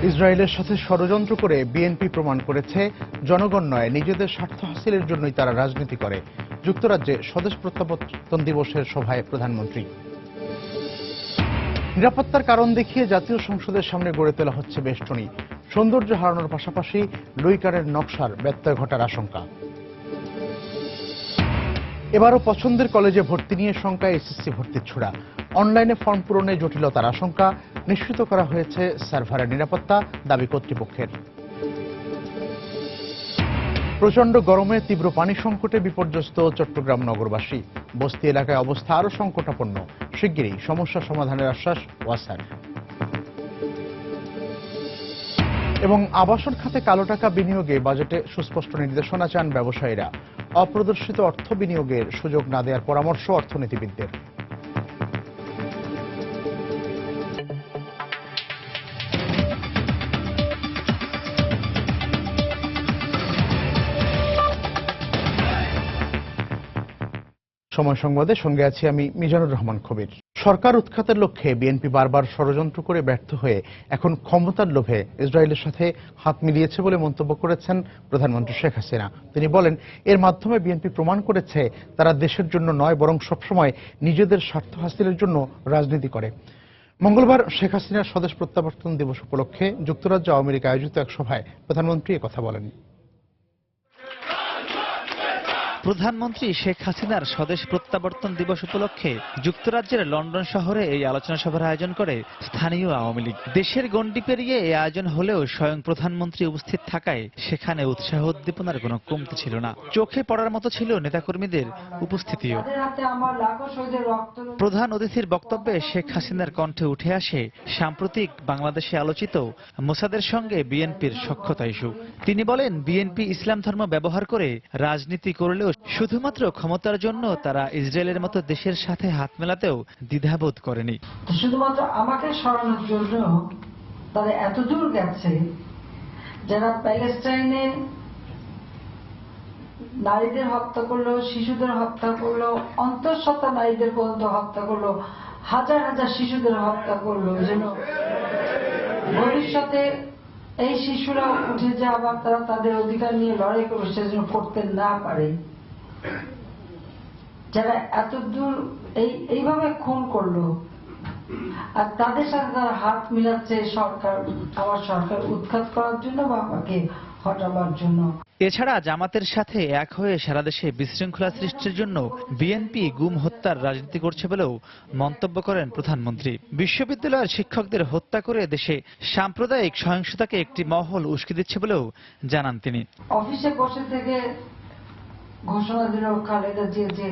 ইসরায়েলের সাথে ষড়যন্ত্র করে বিএনপি প্রমাণ করেছে জনগণ নয়, নিজেদের স্বার্থ হাসিলের জন্যই তারা রাজনীতি করে। যুক্তরাজ্যে স্বদেশ প্রত্যাবর্তন দিবসের সভায় প্রধানমন্ত্রী। নিরাপত্তার কারণ দেখিয়ে জাতীয় সংসদের সামনে গড়ে তোলা হচ্ছে বেষ্টনী। সৌন্দর্য হারানোর পাশাপাশি লুইকারের নকশার ব্যত্যয় ঘটার আশঙ্কা। এবারও পছন্দের কলেজে ভর্তি নিয়ে শঙ্কায় এসএসসি ভর্তির ছোড়া। অনলাইনে ফর্ম পূরণে জটিলতার আশঙ্কা। নিশ্চিত করা হয়েছে সার্ভারের নিরাপত্তা, দাবি কর্তৃপক্ষের। প্রচণ্ড গরমে তীব্র পানি সংকটে বিপর্যস্ত চট্টগ্রাম নগরবাসী। বস্তি এলাকায় অবস্থা আরও সংকটাপন্ন। শিগগিরই সমস্যা সমাধানের আশ্বাস ওয়াসার। এবং আবাসন খাতে কালো টাকা বিনিয়োগে বাজেটে সুস্পষ্ট নির্দেশনা চান ব্যবসায়ীরা। অপ্রদর্শিত অর্থ বিনিয়োগের সুযোগ না দেওয়ার পরামর্শ অর্থনীতিবিদদের। সময় সংবাদে সঙ্গে আছি আমি মিজানুর রহমান কবির। সরকার উৎখাতের লক্ষ্যে বিএনপি বারবার ষড়যন্ত্র করে ব্যর্থ হয়ে এখন ক্ষমতার লোভে ইসরায়েলের সাথে হাত মিলিয়েছে বলে মন্তব্য করেছেন প্রধানমন্ত্রী শেখ হাসিনা। তিনি বলেন, এর মাধ্যমে বিএনপি প্রমাণ করেছে তারা দেশের জন্য নয়, বরং সবসময় নিজেদের স্বার্থ হাসিলের জন্য রাজনীতি করে। মঙ্গলবার শেখ হাসিনার স্বদেশ প্রত্যাবর্তন দিবস উপলক্ষে যুক্তরাজ্য আওয়ামী লীগ আয়োজিত এক সভায় প্রধানমন্ত্রী একথা বলেন। প্রধানমন্ত্রী শেখ হাসিনার স্বদেশ প্রত্যাবর্তন দিবস উপলক্ষে যুক্তরাজ্যের লন্ডন শহরে এই আলোচনা সভার আয়োজন করে স্থানীয় আওয়ামী লীগ। দেশের গণ্ডি পেরিয়ে এই আয়োজন হলেও স্বয়ং প্রধানমন্ত্রী উপস্থিত থাকায় সেখানে উৎসাহ উদ্দীপনার কোনো কমতি ছিল না। চোখে পড়ার মতো ছিল নেতাকর্মীদের উপস্থিতিও। প্রধান অতিথির বক্তব্যে শেখ হাসিনার কণ্ঠে উঠে আসে সাম্প্রতিক বাংলাদেশে আলোচিত মোসাদের সঙ্গে বিএনপির সখ্যতা ইস্যু। তিনি বলেন, বিএনপি ইসলাম ধর্ম ব্যবহার করে রাজনীতি করলেও শুধুমাত্র ক্ষমতার জন্য তারা ইসরায়েলের মতো দেশের সাথে হাত মেলাতেও দ্বিধাবোধ করেনি। শুধুমাত্র আমাকে সরানোর জন্য তারা এত দূর গেছে, যারা প্যালেস্টাইনে নারীদের হত্যা করলো, শিশুদের হত্যা করলো, অন্তঃসত্ত্বা নারীদের পর্যন্ত হত্যা করলো, হাজার হাজার শিশুদের হত্যা করলো, যেন ভবিষ্যতে এই শিশুরা উঠে যে আবার তারা তাদের অধিকার নিয়ে লড়াই করবে সেজন্য করতে না পারে। যারা এত দূর এইভাবে খুন করলো, আর তাদের সাথে তারা হাত মিলাচ্ছে সরকার, আমার সরকার উৎখাত করার জন্য বা আমাকে হটাবার জন্য। এছাড়া জামাতের সাথে এক হয়ে সারা দেশে বিশৃঙ্খলা সৃষ্টির জন্য বিএনপি গুম হত্যার রাজনীতি করছে বলেও মন্তব্য করেন প্রধানমন্ত্রী। বিশ্ববিদ্যালয়ের শিক্ষকদের হত্যা করে দেশে সাম্প্রদায়িক সহিংসতাকে একটি মহল উস্কে দিচ্ছে বলেও জানান তিনি। অফিসে বসে থেকে ঘোষণা দিল খালেদা জিয়া যে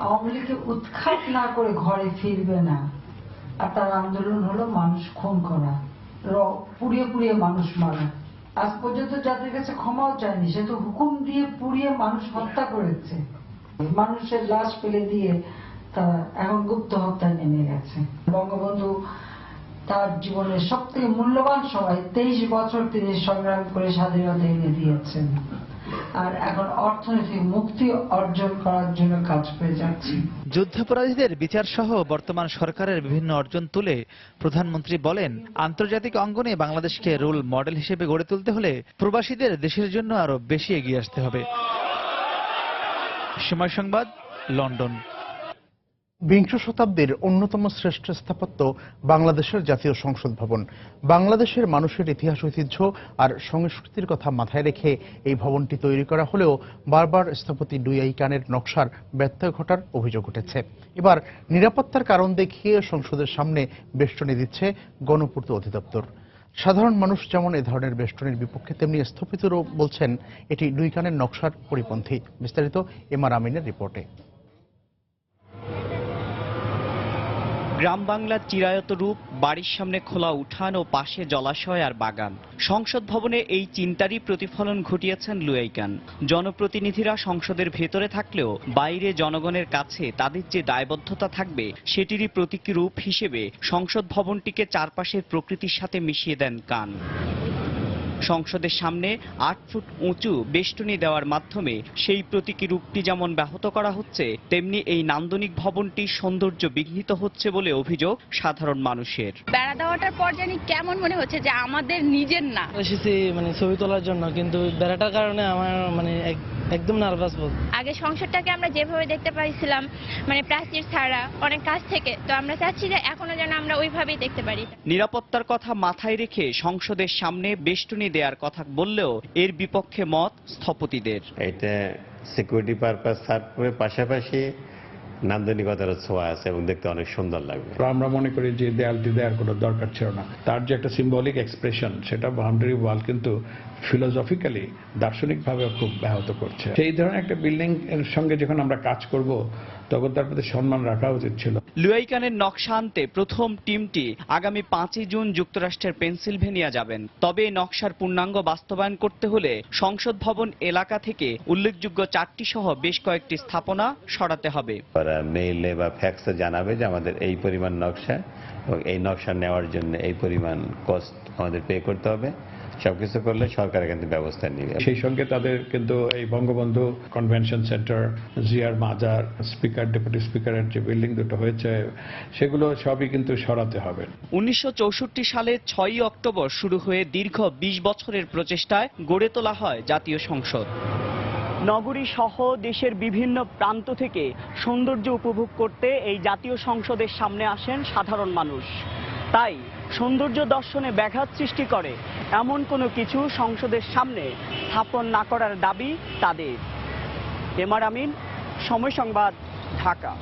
আওয়ামী লীগকে উৎখাত না করে ঘরে ফিরবে না, আর তার আন্দোলন হলো মানুষ খুন করা, পুড়িয়ে পুড়িয়ে মানুষ মারা। আজ পর্যন্ত যাদের কাছে ক্ষমাও চায়নি, সে তো হুকুম দিয়ে পুড়িয়ে মানুষ হত্যা করেছে। মানুষের লাশ ফেলে দিয়ে তারা এখন গুপ্ত হত্যায় নেমে গেছে। বঙ্গবন্ধু তার জীবনের সব থেকে মূল্যবান সময় 23 বছর তিনি সংগ্রাম করে স্বাধীনতা এনে দিয়েছেন, আর এখন অর্থনৈতিক মুক্তি অর্জন করার জন্য কাজ করে যাচ্ছে। যুদ্ধাপরাধীদের বিচার সহ বর্তমান সরকারের বিভিন্ন অর্জন তুলে প্রধানমন্ত্রী বলেন, আন্তর্জাতিক অঙ্গনে বাংলাদেশকে রোল মডেল হিসেবে গড়ে তুলতে হলে প্রবাসীদের দেশের জন্য আরো বেশি এগিয়ে আসতে হবে। সময় সংবাদ, লন্ডন। বিংশ শতাব্দীর অন্যতম শ্রেষ্ঠ স্থাপত্য বাংলাদেশের জাতীয় সংসদ ভবন। বাংলাদেশের মানুষের ইতিহাস, ঐতিহ্য আর সংস্কৃতির কথা মাথায় রেখে এই ভবনটি তৈরি করা হলেও বারবার স্থপতি ডুয়াই কানের নকশার ব্যত্যয় ঘটার অভিযোগ উঠেছে। এবার নিরাপত্তার কারণ দেখিয়ে সংসদের সামনে বেষ্টনী দিচ্ছে গণপূর্ত অধিদপ্তর। সাধারণ মানুষ যেমন এ ধরনের বেষ্টনীর বিপক্ষে, তেমনি স্থপতিরও বলছেন এটি ডুয়াই কানের নকশার পরিপন্থী। বিস্তারিত এমআর আমিনের রিপোর্টে। গ্রাম বাংলার চিরায়ত রূপ, বাড়ির সামনে খোলা উঠান ও পাশে জলাশয় আর বাগান। সংসদ ভবনে এই চিন্তারই প্রতিফলন ঘটিয়েছেন লুয়াইকান। জনপ্রতিনিধিরা সংসদের ভেতরে থাকলেও বাইরে জনগণের কাছে তাদের যে দায়বদ্ধতা থাকবে সেটিরই প্রতীকী রূপ হিসেবে সংসদ ভবনটিকে চারপাশের প্রকৃতির সাথে মিশিয়ে দেন কান। সংসদের সামনে 8 ফুট উঁচু বেষ্টনী দেওয়ার মাধ্যমে সেই প্রতীকী রূপটি যেমন ব্যাহত করা হচ্ছে, তেমনি এই নান্দনিক ভবনটির সৌন্দর্য বিঘ্নিত হচ্ছে বলে অভিযোগ সাধারণ মানুষের। বেড়া দেওয়াটার পর জানি কেমন মনে হচ্ছে যে আমাদের নিজের না। এসেছি ছবি তোলার জন্য, কিন্তু বেড়াটার কারণে আমার একদম নার্ভাস বোধ। আগে সংসদটাকে আমরা যেভাবে দেখতে পাইছিলাম প্রাচীর ছাড়া অনেক কাছ থেকে, তো আমরা চাচ্ছি যে এখনো যেন আমরা ওইভাবেই দেখতে পারি। নিরাপত্তার কথা মাথায় রেখে সংসদের সামনে বেষ্টনী দেওয়ার কথা বললেও এর বিপক্ষে মত স্থপতিদের। এটা সিকিউরিটি পারপাস সার্ভ করে পাশাপাশি নান্দনিকতার ছোঁয়া আছে এবং দেখতে অনেক সুন্দর লাগবে। আমরা মনে করি যে দেয়ালটি দেওয়ার কোনো দরকার ছিল না। তার যে একটা সিম্বলিক এক্সপ্রেশন, সেটা বাউন্ডারি ওয়াল কিন্তু ফিলোসফিক্যালি দার্শনিকভাবে খুব ব্যাহত করছে। সেই ধরনের একটা বিল্ডিং এর সঙ্গে যখন আমরা কাজ করব, তখন তার প্রতি সম্মান রাখা উচিত ছিল। লুয়াইকানের নকশা আনতে প্রথম টিমটি আগামী 5 জুন যুক্তরাষ্ট্রের পেনসিলভেনিয়া যাবেন। তবে এই নকশার পূর্ণাঙ্গ বাস্তবায়ন করতে হলে সংসদ ভবন এলাকা থেকে উল্লেখযোগ্য 4টি সহ বেশ কয়েকটি স্থাপনা সরাতে হবে। মেইলে বা ফ্যাক্সে জানাবে যে আমাদের এই পরিমাণ নকশা এবং এই নকশা নেওয়ার জন্য এই পরিমাণ কস্ট আমাদের পে করতে হবে। সবকিছু করলে সরকার কিন্তু ব্যবস্থা নেবে। সেই সঙ্গে তাদের কিন্তু এই বঙ্গবন্ধু কনভেনশন সেন্টার, জিয়ার মাজার, স্পিকার, ডেপুটি স্পিকারের যে বিল্ডিং দুটো হয়েছে, সেগুলো সবই কিন্তু সরাতে হবে। 1964 সালে 6ই অক্টোবর শুরু হয়ে দীর্ঘ 20 বছরের প্রচেষ্টায় গড়ে তোলা হয় জাতীয় সংসদ। নগরী সহ দেশের বিভিন্ন প্রান্ত থেকে সৌন্দর্য উপভোগ করতে এই জাতীয় সংসদের সামনে আসেন সাধারণ মানুষ। তাই সৌন্দর্য দর্শনে ব্যাঘাত সৃষ্টি করে এমন কোনো কিছু সংসদের সামনে স্থাপন না করার দাবি তাদের। এমআর আমিন, সময় সংবাদ, ঢাকা।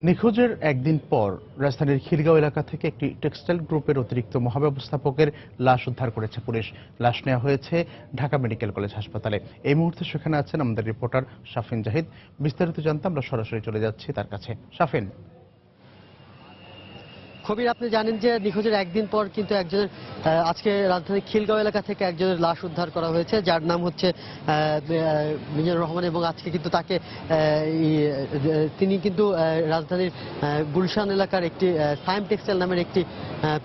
নিখোঁজের একদিন পর রাজধানীর খিলগাঁও এলাকা থেকে একটি টেক্সটাইল গ্রুপের অতিরিক্ত মহাব্যবস্থাপকের লাশ উদ্ধার করেছে পুলিশ। লাশ নেওয়া হয়েছে ঢাকা মেডিকেল কলেজ হাসপাতালে। এই মুহূর্তে সেখানে আছেন আমাদের রিপোর্টার শাফিন জাহিদ। বিস্তারিত জানতে আমরা সরাসরি চলে যাচ্ছি তার কাছে। শাফিন, খবির, আপনি জানেন যে নিখোঁজের একদিন পর কিন্তু একজনের আজকে রাজধানীর খিলগাঁও এলাকা থেকে একজনের লাশ উদ্ধার করা হয়েছে, যার নাম হচ্ছে মিজানুর রহমান। এবং আজকে কিন্তু তাকে তিনি কিন্তু রাজধানীর গুলশান এলাকার একটি সাইম টেক্সটাইল নামের একটি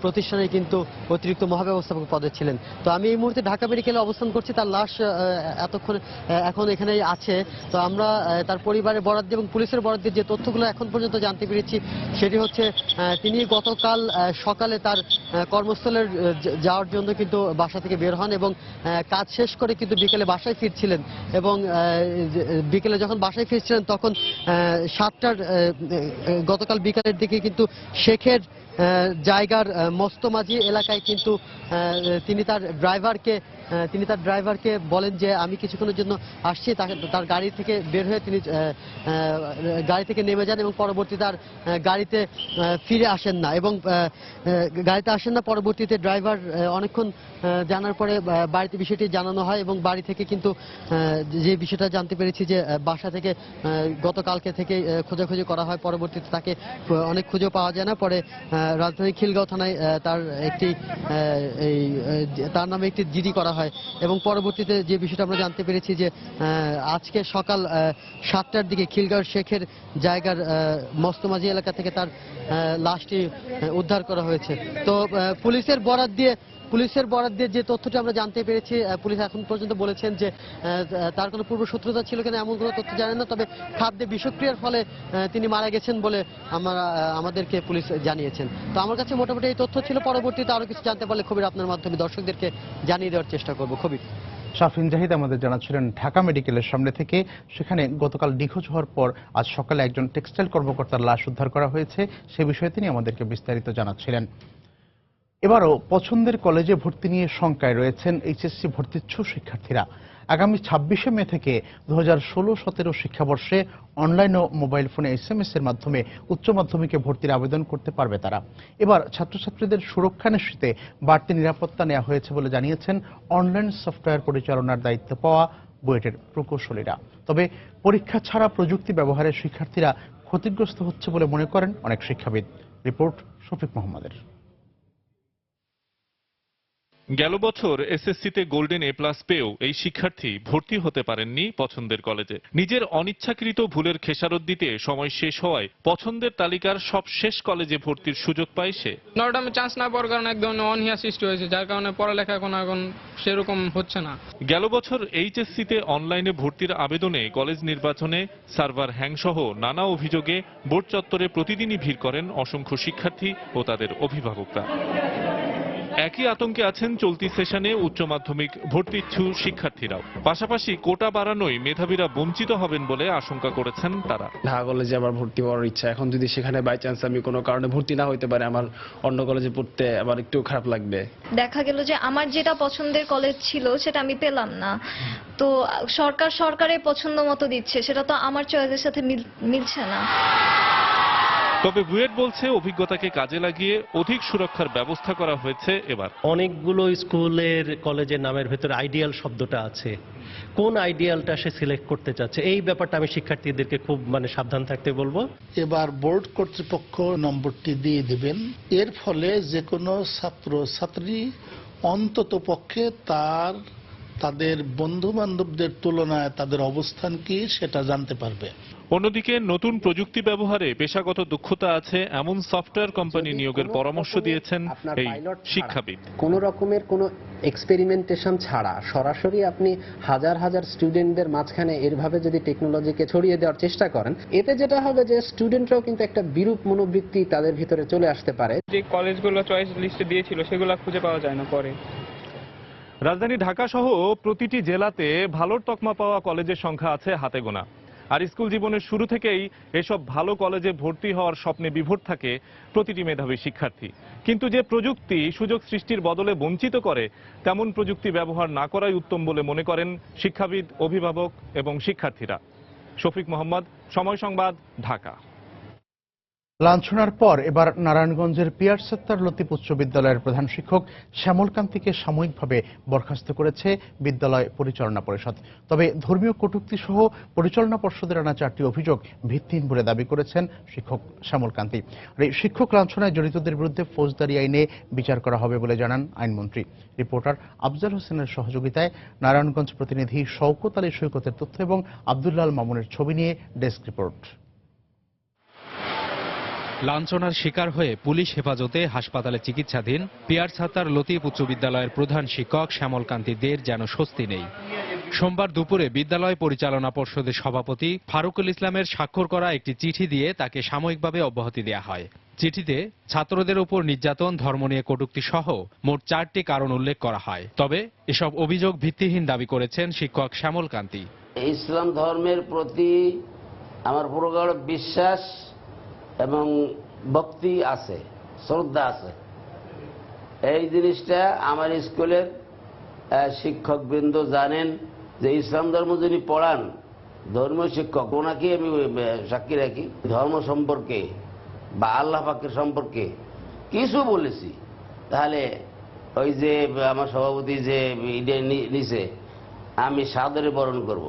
প্রতিষ্ঠানে কিন্তু অতিরিক্ত মহাব্যবস্থাপক পদে ছিলেন। তো আমি এই মুহূর্তে ঢাকা মেডিকেলে অবস্থান করছি। তার লাশ এখন এখানেই আছে। তো আমরা তার পরিবারের বরাত দিয়ে এবং পুলিশের বরাত দিয়ে যে তথ্যগুলো এখন পর্যন্ত জানতে পেরেছি, সেটি হচ্ছে তিনি গতকাল সকালে তার কর্মস্থলের যাওয়ার জন্য কিন্তু বাসা থেকে বের হন এবং কাজ শেষ করে কিন্তু বিকেলে বাসায় ফিরছিলেন। এবং বিকেলে যখন বাসায় ফিরছিলেন তখন 7টার গতকাল বিকালের দিকে কিন্তু শেখের জায়গার মস্তমাঝি এলাকায় কিন্তু তিনি তার ড্রাইভারকে বলেন যে আমি কিছুক্ষণের জন্য আসছি। তার গাড়ি থেকে বের হয়ে তিনি গাড়ি থেকে নেমে যান এবং পরবর্তী তার গাড়িতে ফিরে আসেন না এবং গাড়িতে আসেন না। পরবর্তীতে ড্রাইভার অনেকক্ষণ জানার পরে বাড়িতে বিষয়টি জানানো হয় এবং বাড়ি থেকে কিন্তু যে বিষয়টা জানতে পেরেছি যে বাসা থেকে গতকালকে থেকে খোঁজাখুঁজি করা হয়। পরবর্তীতে তাকে অনেক খুঁজেও পাওয়া যায় না। পরে রাজধানী খিলগাঁও থানায় তার নামে একটি জিডি করা হয় এবং পরবর্তীতে যে বিষয়টা আমরা জানতে পেরেছি যে আজকে সকাল 7টার দিকে খিলগাঁও শেখের জায়গার মস্তমাঝি এলাকা থেকে তার লাশটি উদ্ধার করা হয়েছে। তো পুলিশের বরাত দিয়ে যে তথ্যটি আমরা জানতে পেরেছি, পুলিশ এখন পর্যন্ত বলেছেন যে তার কোনো পূর্ব শত্রুতা ছিল কিনা এমন কোনো তথ্য জানেন না। তবে খাদ্যে বিষক্রিয়ার ফলে তিনি মারা গেছেন বলে আমাদেরকে পুলিশ জানিয়েছেন। তো আমার কাছে মোটামুটি এই তথ্য ছিল। পরবর্তীতে আরো কিছু জানতে পারলে খবর আপনার মাধ্যমে দর্শকদেরকে জানিয়ে দেওয়ার চেষ্টা করব। খবর শাফিন জাহিদ আমাদের জানাচ্ছিলেন ঢাকা মেডিকেলের সামনে থেকে। সেখানে গতকাল নিখোঁজ হওয়ার পর আজ সকালে একজন টেক্সটাইল কর্মকর্তার লাশ উদ্ধার করা হয়েছে, সে বিষয়ে তিনি আমাদেরকে বিস্তারিত জানাচ্ছিলেন। এবারও পছন্দের কলেজে ভর্তি নিয়ে শঙ্কায় রয়েছেন এইচএসসি ভর্তিচ্ছু শিক্ষার্থীরা। আগামী 26শে মে থেকে 2016-17 শিক্ষাবর্ষে অনলাইন ও মোবাইল ফোনে SMS এর মাধ্যমে উচ্চ মাধ্যমিকে ভর্তির আবেদন করতে পারবে তারা। এবার ছাত্রছাত্রীদের সুরক্ষা নিশ্চিতে বাড়তি নিরাপত্তা নেওয়া হয়েছে বলে জানিয়েছেন অনলাইন সফটওয়্যার পরিচালনার দায়িত্ব পাওয়া বুয়েটের প্রকৌশলীরা। তবে পরীক্ষা ছাড়া প্রযুক্তি ব্যবহারে শিক্ষার্থীরা ক্ষতিগ্রস্ত হচ্ছে বলে মনে করেন অনেক শিক্ষাবিদ। রিপোর্ট শফিক মোহাম্মদের। গেল বছর এসএসসিতে গোল্ডেন এ প্লাস পেয়েও এই শিক্ষার্থী ভর্তি হতে পারেননি পছন্দের কলেজে। নিজের অনিচ্ছাকৃত ভুলের খেসারত দিতে সময় শেষ হওয়ায় পছন্দের তালিকার সব শেষ কলেজে ভর্তির সুযোগ পায় সে। নটরডেমে চান্স না পাওয়ার কারণে একদম অনীহা সৃষ্টি হয়েছে, যার কারণে পড়ালেখা এখন সেরকম হচ্ছে না। গেল বছর এইচএসসিতে অনলাইনে ভর্তির আবেদনে কলেজ নির্বাচনে সার্ভার হ্যাং সহ নানা অভিযোগে বোর্ড চত্বরে প্রতিদিনই ভিড় করেন অসংখ্য শিক্ষার্থী ও তাদের অভিভাবকরা। একই আতঙ্কে আছেন চলতি সেশনে উচ্চ মাধ্যমিক ভর্তি ইচ্ছু শিক্ষার্থীরাও। পাশাপাশি কোটা বাড়ানোয় মেধাবীরা বঞ্চিত হবেন বলে আশঙ্কা করেছেন তারা। ঢাকা কলেজে আবার ভর্তি হওয়ার ইচ্ছা, এখন যদি সেখানে বাই চান্স আমি কোনো কারণে ভর্তি না হইতে পারে, আমার অন্য কলেজে পড়তে আবার একটু খারাপ লাগবে। দেখা গেল যে আমার যেটা পছন্দের কলেজ ছিল সেটা আমি পেলাম না, তো সরকারের পছন্দ মতো দিচ্ছে, সেটা তো আমার চয়েসের সাথে মিলছে না। তবে বুয়েট বলছে অভিজ্ঞতাকে কাজে লাগিয়ে অধিক সুরক্ষার ব্যবস্থা করা হয়েছে এবার। অনেকগুলো স্কুলের কলেজের নামের ভেতরে আইডিয়াল শব্দটা আছে, কোন আইডিয়ালটা সে সিলেক্ট করতে চাচ্ছে এই ব্যাপারটা আমি শিক্ষার্থীদেরকে খুব সাবধান থাকতে বলবো। এবার বোর্ড কর্তৃপক্ষ নম্বরটি দিয়ে দিবেন, এর ফলে যে কোনো ছাত্র ছাত্রী অন্তত পক্ষে তাদের বন্ধু বান্ধবদের তুলনায় তাদের অবস্থান কি সেটা জানতে পারবে। অন্যদিকে নতুন প্রযুক্তি ব্যবহারে পেশাগত দক্ষতা আছে এমন সফটওয়্যার কোম্পানি নিয়োগের পরামর্শ দিয়েছেন এই শিক্ষাবিদ। কোন রকমের কোনো এক্সপেরিমেন্টেশন ছাড়া সরাসরি আপনি হাজার হাজার স্টুডেন্টদের মাঝখানে এরভাবে যদি টেকনোলজিকে ছড়িয়ে দেওয়ার চেষ্টা করেন, এতে যেটা হবে যে স্টুডেন্টরাও কিন্তু একটা বিরূপ মনোবৃত্তি তাদের ভিতরে চলে আসতে পারে। যে কলেজগুলো চয়েস লিস্টে দিয়েছিল সেগুলো খুঁজে পাওয়া যায় না পরে। রাজধানী ঢাকা সহ প্রতিটি জেলাতে ভালোর তকমা পাওয়া কলেজের সংখ্যা আছে হাতে গোনা। আর স্কুল জীবনের শুরু থেকেই এসব ভালো কলেজে ভর্তি হওয়ার স্বপ্নে বিভোর থাকে প্রতিটি মেধাবী শিক্ষার্থী। কিন্তু যে প্রযুক্তি সুযোগ সৃষ্টির বদলে বঞ্চিত করে, তেমন প্রযুক্তি ব্যবহার না করাই উত্তম বলে মনে করেন শিক্ষাবিদ, অভিভাবক এবং শিক্ষার্থীরা। শফিক মোহাম্মদ, সময় সংবাদ, ঢাকা। লাঞ্ছনার পর এবার নারায়ণগঞ্জের পিয়ার সত্তার লতিফ উচ্চ বিদ্যালয়ের প্রধান শিক্ষক শ্যামলকান্তিকে সাময়িকভাবে বরখাস্ত করেছে বিদ্যালয় পরিচালনা পরিষদ। তবে ধর্মীয় কটূক্তি সহ পরিচালনা পর্ষদের আনা 4টি অভিযোগ ভিত্তিহীন বলে দাবি করেছেন শিক্ষক শ্যামলকান্তি। আর এই শিক্ষক লাঞ্ছনায় জড়িতদের বিরুদ্ধে ফৌজদারি আইনে বিচার করা হবে বলে জানান আইনমন্ত্রী। রিপোর্টার আফজাল হোসেনের সহযোগিতায় নারায়ণগঞ্জ প্রতিনিধি শওকত আলী সৈকতের তথ্য এবং আব্দুল্লাল মামুনের ছবি নিয়ে ডেস্ক রিপোর্ট। লাঞ্ছনার শিকার হয়ে পুলিশ হেফাজতে হাসপাতালে চিকিৎসাধীন পিয়ার ছাত্তার লতিফ উচ্চ বিদ্যালয়ের প্রধান শিক্ষক শ্যামলকান্তি দের যেন স্বস্তি নেই। সোমবার দুপুরে বিদ্যালয় পরিচালনা পর্ষদের সভাপতি ফারুকুল ইসলামের স্বাক্ষর করা একটি চিঠি দিয়ে তাকে সাময়িকভাবে অব্যাহতি দেওয়া হয়। চিঠিতে ছাত্রদের উপর নির্যাতন, ধর্ম নিয়ে কটূক্তি সহ মোট 4টি কারণ উল্লেখ করা হয়। তবে এসব অভিযোগ ভিত্তিহীন দাবি করেছেন শিক্ষক শ্যামলকান্তি। ইসলাম ধর্মের প্রতি আমার পুরোগাঢ় বিশ্বাস এবং ভক্তি আছে, শ্রদ্ধা আছে। এই জিনিসটা আমার স্কুলের শিক্ষকবৃন্দ জানেন যে ইসলাম ধর্ম যিনি পড়ান, ধর্মীয় শিক্ষক, ওনাকে আমি সাক্ষী রাখি। ধর্ম সম্পর্কে বা আল্লাহ পাকের সম্পর্কে কিছু বলেছি, তাহলে ওই যে আমার সভাপতি যে নিচে আমি সাদরে বরণ করব।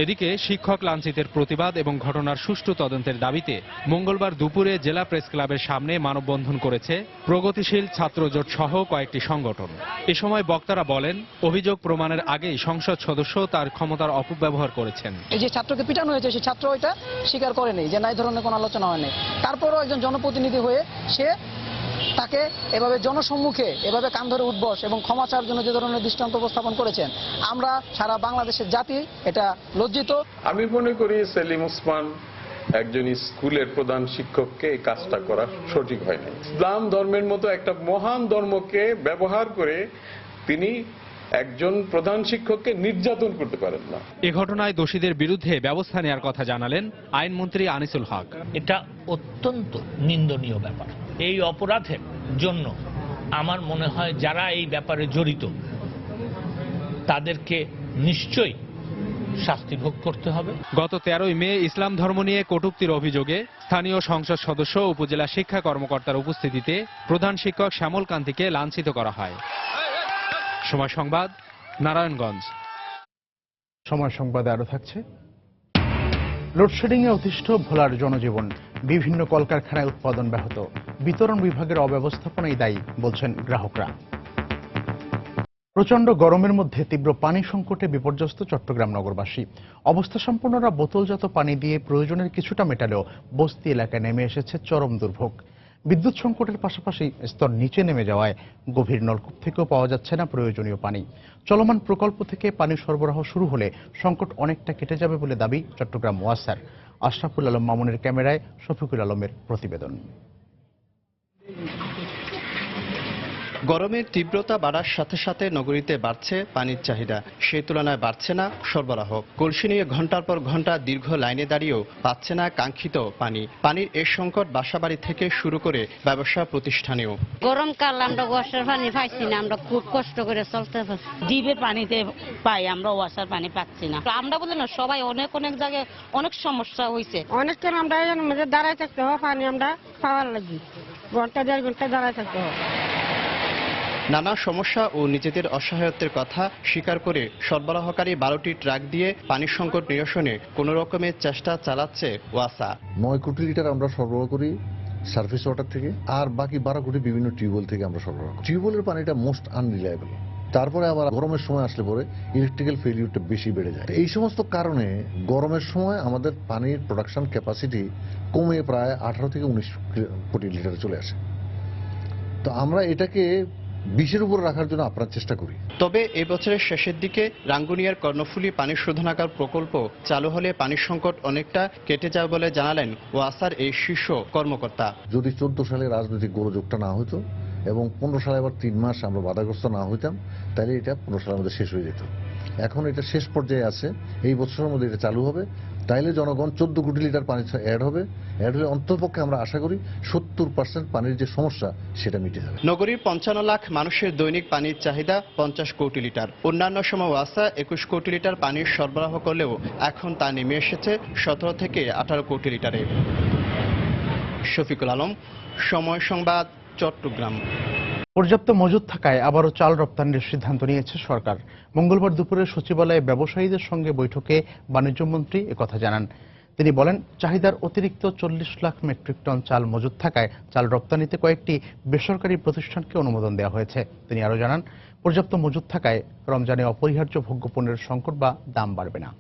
এদিকে শিক্ষক লাঞ্ছিতের প্রতিবাদ এবং ঘটনার সুষ্ঠু তদন্তের দাবিতে মঙ্গলবার দুপুরে জেলা প্রেস ক্লাবের সামনে মানববন্ধন করেছে প্রগতিশীল ছাত্র জোট সহ কয়েকটি সংগঠন। এ সময় বক্তারা বলেন, অভিযোগ প্রমাণের আগেই সংসদ সদস্য তার ক্ষমতার অপব্যবহার করেছেন। এই যে ছাত্রকে পিটানো হয়েছে, সেই ছাত্র এটা স্বীকার করেনি যে না এই ধরনের কোনো আলোচনা হয়নি। তারপরও একজন জনপ্রতিনিধি হয়ে সে তাকে এভাবে জনসম্মুখে এভাবে কান ধরে উঠবস এবং ক্ষমা চাওয়ার জন্য যে ধরনের দৃষ্টান্ত উপস্থাপন করেছেন, আমরা সারা বাংলাদেশের জাতি এটা লজ্জিত। আমি মনে করি সেলিম ওসমান একজন স্কুলের প্রধান শিক্ষককে এই কাজটা করা সঠিক হয়নি। ইসলাম ধর্মের মতো একটা মহান ধর্মকে ব্যবহার করে তিনি একজন প্রধান শিক্ষককে নির্যাতন করতে পারেন না। এ ঘটনায় দোষীদের বিরুদ্ধে ব্যবস্থা নেওয়ার কথা জানালেন আইনমন্ত্রী আনিসুল হক। এটা অত্যন্ত নিন্দনীয় ব্যাপার। এই অপরাধের জন্য আমার মনে হয় যারা এই ব্যাপারে জড়িত তাদেরকে নিশ্চয়ই শাস্তি ভোগ করতে হবে। গত 13ই মে ইসলাম ধর্ম নিয়ে কটূক্তির অভিযোগে স্থানীয় সংসদ সদস্য উপজেলা শিক্ষা কর্মকর্তার উপস্থিতিতে প্রধান শিক্ষক শ্যামলকান্তিকে লাঞ্ছিত করা হয়। সময় সংবাদ, নারায়ণগঞ্জ। সময় সংবাদে আরো থাকছে, লোডশেডিং এ অতিষ্ঠ ভোলার জনজীবন, বিভিন্ন কলকারখানায় উৎপাদন ব্যাহত, বিতরণ বিভাগের অব্যবস্থাপনাই দায়ী বলছেন গ্রাহকরা। প্রচণ্ড গরমের মধ্যে তীব্র পানি সংকটে বিপর্যস্ত চট্টগ্রাম নগরবাসী। অবস্থা সম্পন্নরা বোতলজাত পানি দিয়ে প্রয়োজনের কিছুটা মেটালেও বস্তি এলাকায় নেমে এসেছে চরম দুর্ভোগ। বিদ্যুৎ সংকটের পাশাপাশি স্তর নিচে নেমে যাওয়ায় গভীর নলকূপ থেকেও পাওয়া যাচ্ছে না প্রয়োজনীয় পানি। চলমান প্রকল্প থেকে পানি সরবরাহ শুরু হলে সংকট অনেকটা কেটে যাবে বলে দাবি চট্টগ্রাম ওয়াসার। আশরাফুল আলম মামুনের ক্যামেরায় শফিকুল আলমের প্রতিবেদন। গরমের তীব্রতা বাড়ার সাথে সাথে নগরীতে বাড়ছে পানির চাহিদা, সেই তুলনায় বাড়ছে না সরবরাহ। কলসি নিয়ে ঘন্টার পর ঘন্টা দীর্ঘ লাইনে দাঁড়িয়েও পাচ্ছে না কাঙ্ক্ষিত পানি। পানির এই সংকট বাসাবাড়ি থেকে শুরু করে ব্যবসা প্রতিষ্ঠানেও। গরমকাল আমরা ওয়াসার পানি পাইছি না, আমরা খুব কষ্ট করে চলতে পারছি। ডিবে পানিতে পাই, আমরা ওয়াসার পানি পাচ্ছি না। আমরা বলি না, সবাই অনেক অনেক জায়গায় অনেক সমস্যা হয়েছে। অনেক টাইম আমরা দাঁড়ায় থাকতে হয়, পানি আমরা পাওয়ার লাগি ঘন্টা দেড় ঘন্টা দাঁড়ায় থাকতে হয়। নানা সমস্যা ও নিজেদের অসহায়ত্বের কথা স্বীকার করে সরবরাহকারী 12টি ট্রাক দিয়ে পানির সংকট নিরসনে কোনো রকমের চেষ্টা চালাচ্ছে ওয়াসা। 9 কোটি লিটার আমরা সরবরাহ করি সার্ফেস ওয়াটার থেকে, আর বাকি 12 কোটি বিভিন্ন টিউবওয়েল থেকে আমরা সরবরাহ করি। টিউবওয়েলের পানিটা মোস্ট আনরিলায়েবল। তারপরে আবার গরমের সময় আসলে পরে ইলেকট্রিক্যাল ফেলিউরটা বেশি বেড়ে যায়। এই সমস্ত কারণে গরমের সময় আমাদের পানির প্রোডাকশন ক্যাপাসিটি কমে প্রায় 18 থেকে 19 কোটি লিটারে চলে আসে। তো আমরা এটাকে 20-এর উপর রাখার জন্য আপ্রাণ চেষ্টা করি। তবে এই বছরের শেষের দিকে রাঙ্গুনিয়ার কর্ণফুলী পানি শোধনাগার প্রকল্প চালু হলে পানির সংকট অনেকটা কেটে যাবে বলে জানালেন ওয়াসার এই শীর্ষ কর্মকর্তা। যদি 14 সালে রাজনৈতিক গোলযোগটা না হতো এবং 15 সালে আবার 3 মাস আমরা বাধাগ্রস্ত না হইতাম, তাহলে এটা 15 সালের মধ্যে শেষ হয়ে যেত। এখন এটা শেষ পর্যায়ে আছে, এই বছরের মধ্যে এটা চালু হবে। তাইলে জনগণ 14 কোটি লিটার পানি অ্যাড হলে অন্ততপক্ষে আমরা আশা করি 70% পানির যে সমস্যা সেটা মিটে যাবে। নগরীর 55 লাখ মানুষের দৈনিক পানির চাহিদা 50 কোটি লিটার। অন্যান্য সময় ওয়াসা 21 কোটি লিটার পানির সরবরাহ করলেও এখন তা নেমে এসেছে 17 থেকে 18 কোটি লিটারে। শফিকুল আলম, সময় সংবাদ, চট্টগ্রাম। পর্যাপ্ত মজুদ থাকায় আবারও চাল রপ্তানির সিদ্ধান্ত নিয়েছে সরকার। মঙ্গলবার দুপুরে সচিবালয়ে ব্যবসায়ীদের সঙ্গে বৈঠকে বাণিজ্যমন্ত্রী একথা জানান। তিনি বলেন, চাহিদার অতিরিক্ত 40 লাখ মেট্রিক টন চাল মজুদ থাকায় চাল রপ্তানিতে কয়েকটি বেসরকারি প্রতিষ্ঠানকে অনুমোদন দেওয়া হয়েছে। তিনি আরও জানান, পর্যাপ্ত মজুদ থাকায় রমজানে অপরিহার্য ভোগ্যপণ্যের সংকট বা দাম বাড়বে না।